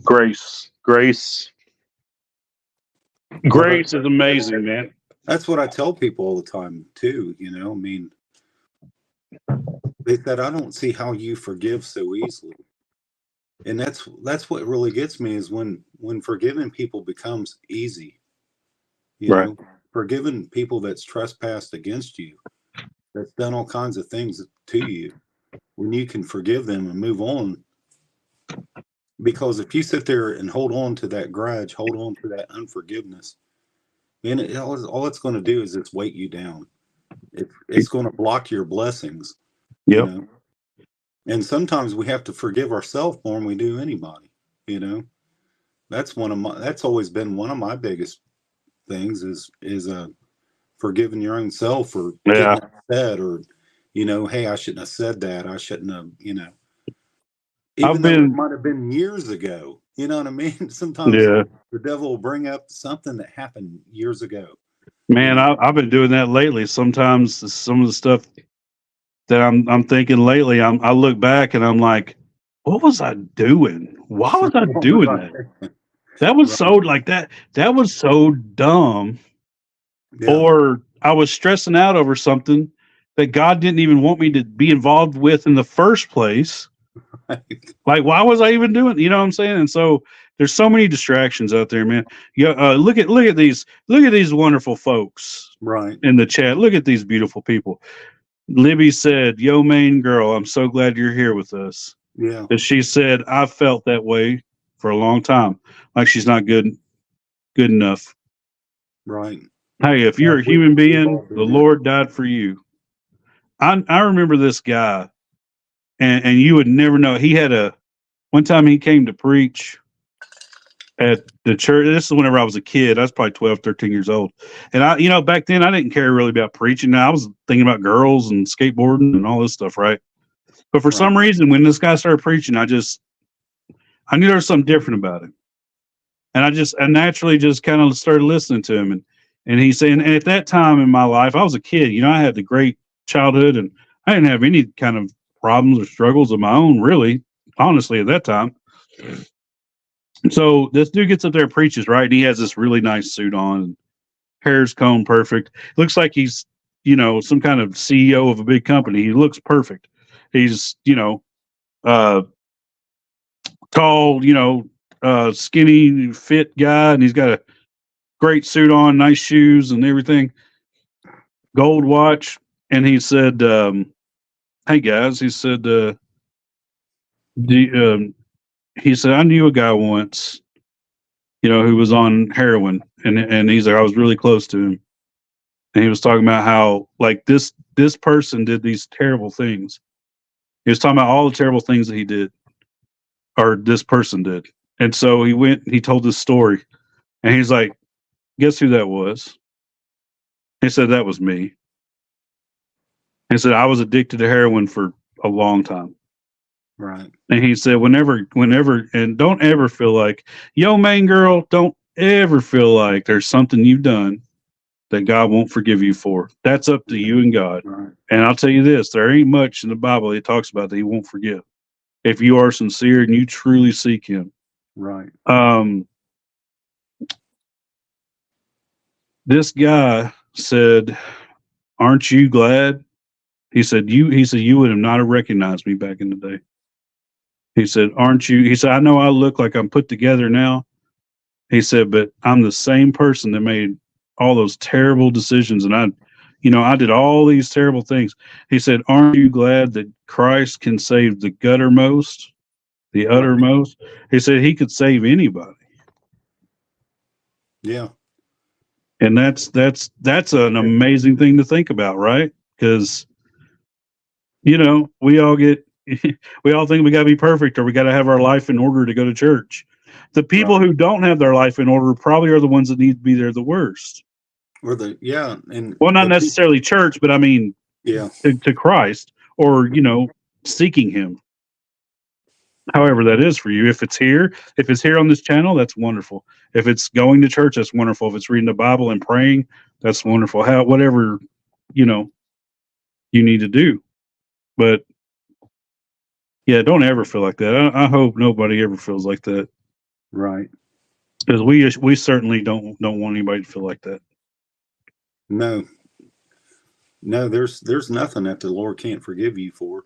Grace is amazing, man. That's what I tell people all the time too. I mean, they said, I don't see how you forgive so easily. And that's what really gets me, is when forgiving people becomes easy. Right. Forgiving people that's trespassed against you, that's done all kinds of things to you, when you can forgive them and move on. Because if you sit there and hold on to that grudge, hold on to that unforgiveness, and all it's going to do is just weight you down. It's going to block your blessings. Yep. And sometimes we have to forgive ourselves more than we do anybody. That's always been one of my biggest things is forgiving your own self for getting upset, or hey, I shouldn't have said that. I shouldn't have. Even though it might have been years ago. You know what I mean? Sometimes the devil will bring up something that happened years ago. Man, I've been doing that lately. Sometimes some of the stuff that I'm thinking lately, I look back and I'm like, what was I doing? Why was I doing that? That was so like that. That was so dumb. Yeah. Or I was stressing out over something that God didn't even want me to be involved with in the first place. Like, why was I even doing? You know what I'm saying? And so there's so many distractions out there, man. Yeah, look at these wonderful folks in the chat. Look at these beautiful people. Libby said, "Yo, main girl, I'm so glad you're here with us." Yeah. And she said, "I felt that way for a long time, like she's not good enough." Right. Hey, if you're a human being, the Lord died for you. I remember this guy, and you would never know. He had one time he came to preach at the church. This is whenever I was a kid. I was probably 12, 13 years old. And back then I didn't care really about preaching. Now I was thinking about girls and skateboarding and all this stuff, right? But for some reason, when this guy started preaching, I knew there was something different about him. And I naturally just kind of started listening to him. And he's saying, and at that time in my life, I was a kid. I had the great childhood, and I didn't have any kind of problems or struggles of my own, really, honestly, at that time. So this dude gets up there and preaches, right? And he has this really nice suit on, and hair's combed perfect. Looks like he's, some kind of CEO of a big company. He looks perfect. He's, tall, skinny, fit guy, and he's got a great suit on, nice shoes and everything, gold watch. And he said, "Hey guys," he said, he said, "I knew a guy once, who was on heroin, and he's like, I was really close to him, and he was talking about how like this person did these terrible things. He was talking about all the terrible things that he did, or this person did, and so he went, he told this story, and he's like, guess who that was? He said, that was me. He said, I was addicted to heroin for a long time." Right. And he said, whenever, and don't ever feel like, yo, main girl, don't ever feel like there's something you've done that God won't forgive you for. That's up to you and God. Right. And I'll tell you this, there ain't much in the Bible that talks about that he won't forgive, if you are sincere and you truly seek him. Right. This guy said, aren't you glad? He said, you would have not have recognized me back in the day. He said, aren't you? He said, I know I look like I'm put together now. He said, but I'm the same person that made all those terrible decisions, and I did all these terrible things. He said, aren't you glad that Christ can save the guttermost, the Right. uttermost? He said he could save anybody. Yeah. And that's an amazing thing to think about, right? Because we all think we got to be perfect, or we got to have our life in order to go to church. The people Right. who don't have their life in order probably are the ones that need to be there the worst. Or and Well, not the necessarily church, but I mean, yeah, to Christ, or seeking Him. However that is for you. If it's here on this channel, that's wonderful. If it's going to church, that's wonderful. If it's reading the Bible and praying, that's wonderful. Whatever you need to do. But yeah, don't ever feel like that. I hope nobody ever feels like that, right. because we certainly don't want anybody to feel like that. No, there's nothing that the Lord can't forgive you for.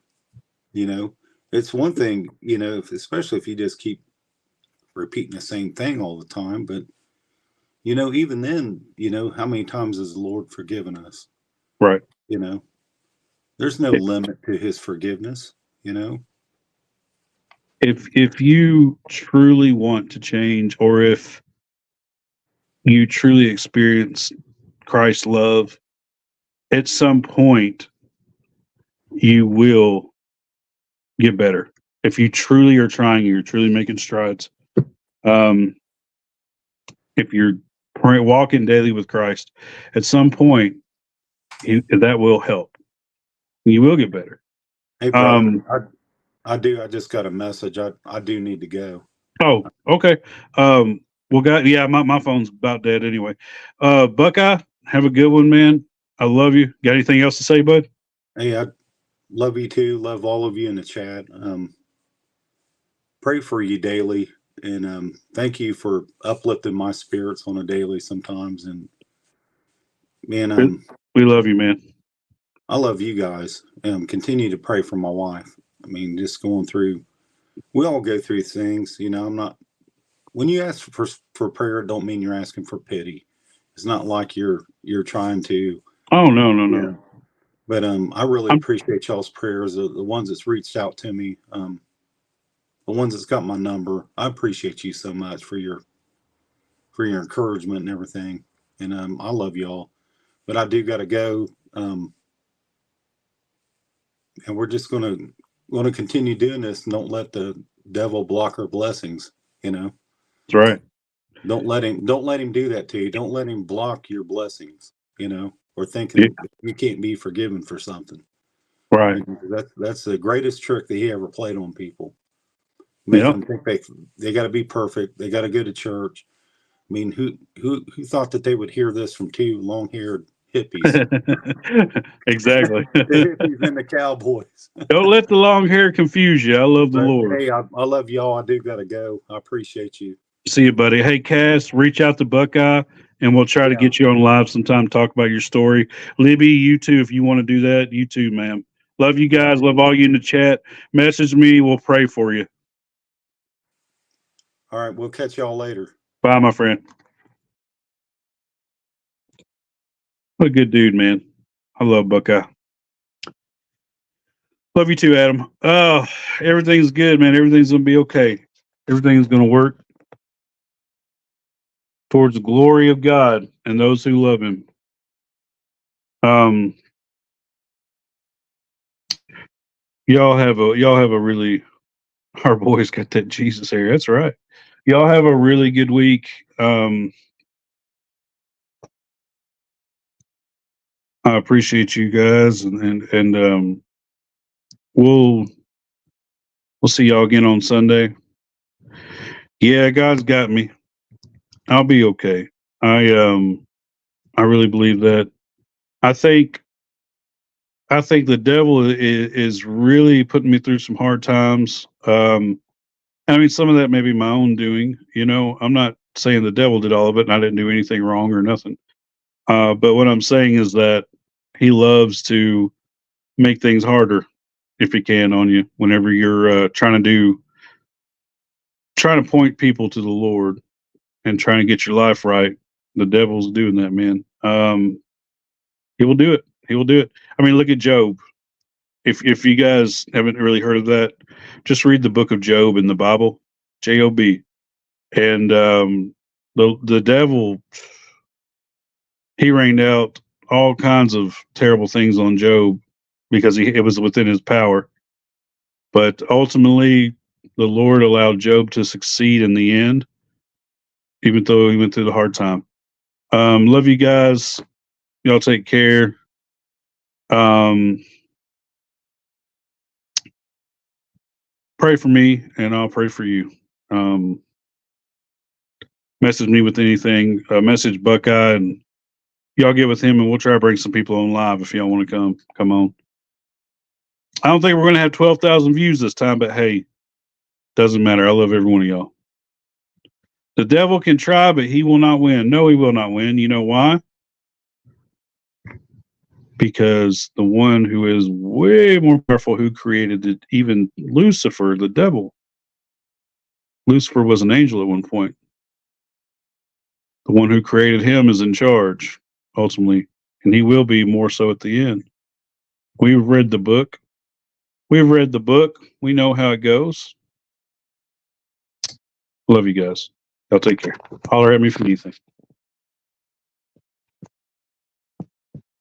It's one thing, especially if you just keep repeating the same thing all the time. But even then, how many times has the Lord forgiven us? Right. There's no limit to His forgiveness. If you truly want to change, or if you truly experience Christ's love, at some point you will get better. If you truly are trying, you're truly making strides. If you're walking daily with Christ, at some point that will help. You will get better. Hey, brother, I just got a message. I do need to go. Oh, okay. My phone's about dead anyway. Buckeye, have a good one, man. I love you. Got anything else to say, bud? Hey, I love you too. Love all of you in the chat. Pray for you daily, and thank you for uplifting my spirits on a daily sometimes. And man, we love you, man. I love you guys. Continue to pray for my wife. I mean, just going through. We all go through things. I'm not. When you ask for prayer, it don't mean you're asking for pity. It's not like you're trying to. Oh no. But I really appreciate y'all's prayers. The ones that's reached out to me, the ones that's got my number. I appreciate you so much for your encouragement and everything. And I love y'all. But I do got to go. And we're just gonna continue doing this, and don't let the devil block our blessings. That's right. Don't let him do that to you. Don't let him block your blessings. Or thinking you can't be forgiven for something. Right. That's the greatest trick that he ever played on people. Make them think they got to be perfect. They got to go to church. I mean, who thought that they would hear this from two long-haired hippies? Exactly. The hippies and the cowboys. Don't let the long hair confuse you. I love the Lord. Hey, I love y'all. I do got to go. I appreciate you. See you, buddy. Hey, Cass, reach out to Buckeye, and we'll try to get you on live sometime, talk about your story. Libby, you too, if you want to do that. You too, ma'am. Love you guys. Love all you in the chat. Message me. We'll pray for you. All right. We'll catch y'all later. Bye, my friend. What a good dude, man. I love Buckeye. Love you too, Adam. Everything's good, man. Everything's going to be okay. Everything's going to work towards the glory of God and those who love Him. Y'all have a really, our boys got that Jesus hair. That's right. Y'all have a really good week. I appreciate you guys, and we'll see y'all again on Sunday. Yeah, God's got me. I'll be okay. I really believe that. I think the devil is really putting me through some hard times. I mean, some of that may be my own doing. I'm not saying the devil did all of it and I didn't do anything wrong or nothing. But what I'm saying is that he loves to make things harder if he can on you whenever you're trying to point people to the Lord. and trying to get your life right, the devil's doing that, man. He will do it. He will do it. I mean, look at Job. If you guys haven't really heard of that, just read the book of Job in the Bible, Job, and the devil, he rained out all kinds of terrible things on Job because it was within his power. But ultimately, the Lord allowed Job to succeed in the end, even though he went through the hard time. Love you guys. Y'all take care. Pray for me, and I'll pray for you. Message me with anything. Message Buckeye, and y'all get with him, and we'll try to bring some people on live if y'all want to come on. I don't think we're going to have 12,000 views this time, but hey, doesn't matter. I love every one of y'all. The devil can try, but he will not win. No, he will not win. You know why? Because the one who is way more powerful, who created it, even Lucifer, the devil. Lucifer was an angel at one point. The one who created him is in charge, ultimately, and he will be more so at the end. We've read the book. We've read the book. We know how it goes. Love you guys. Y'all take care. Holler at me for anything.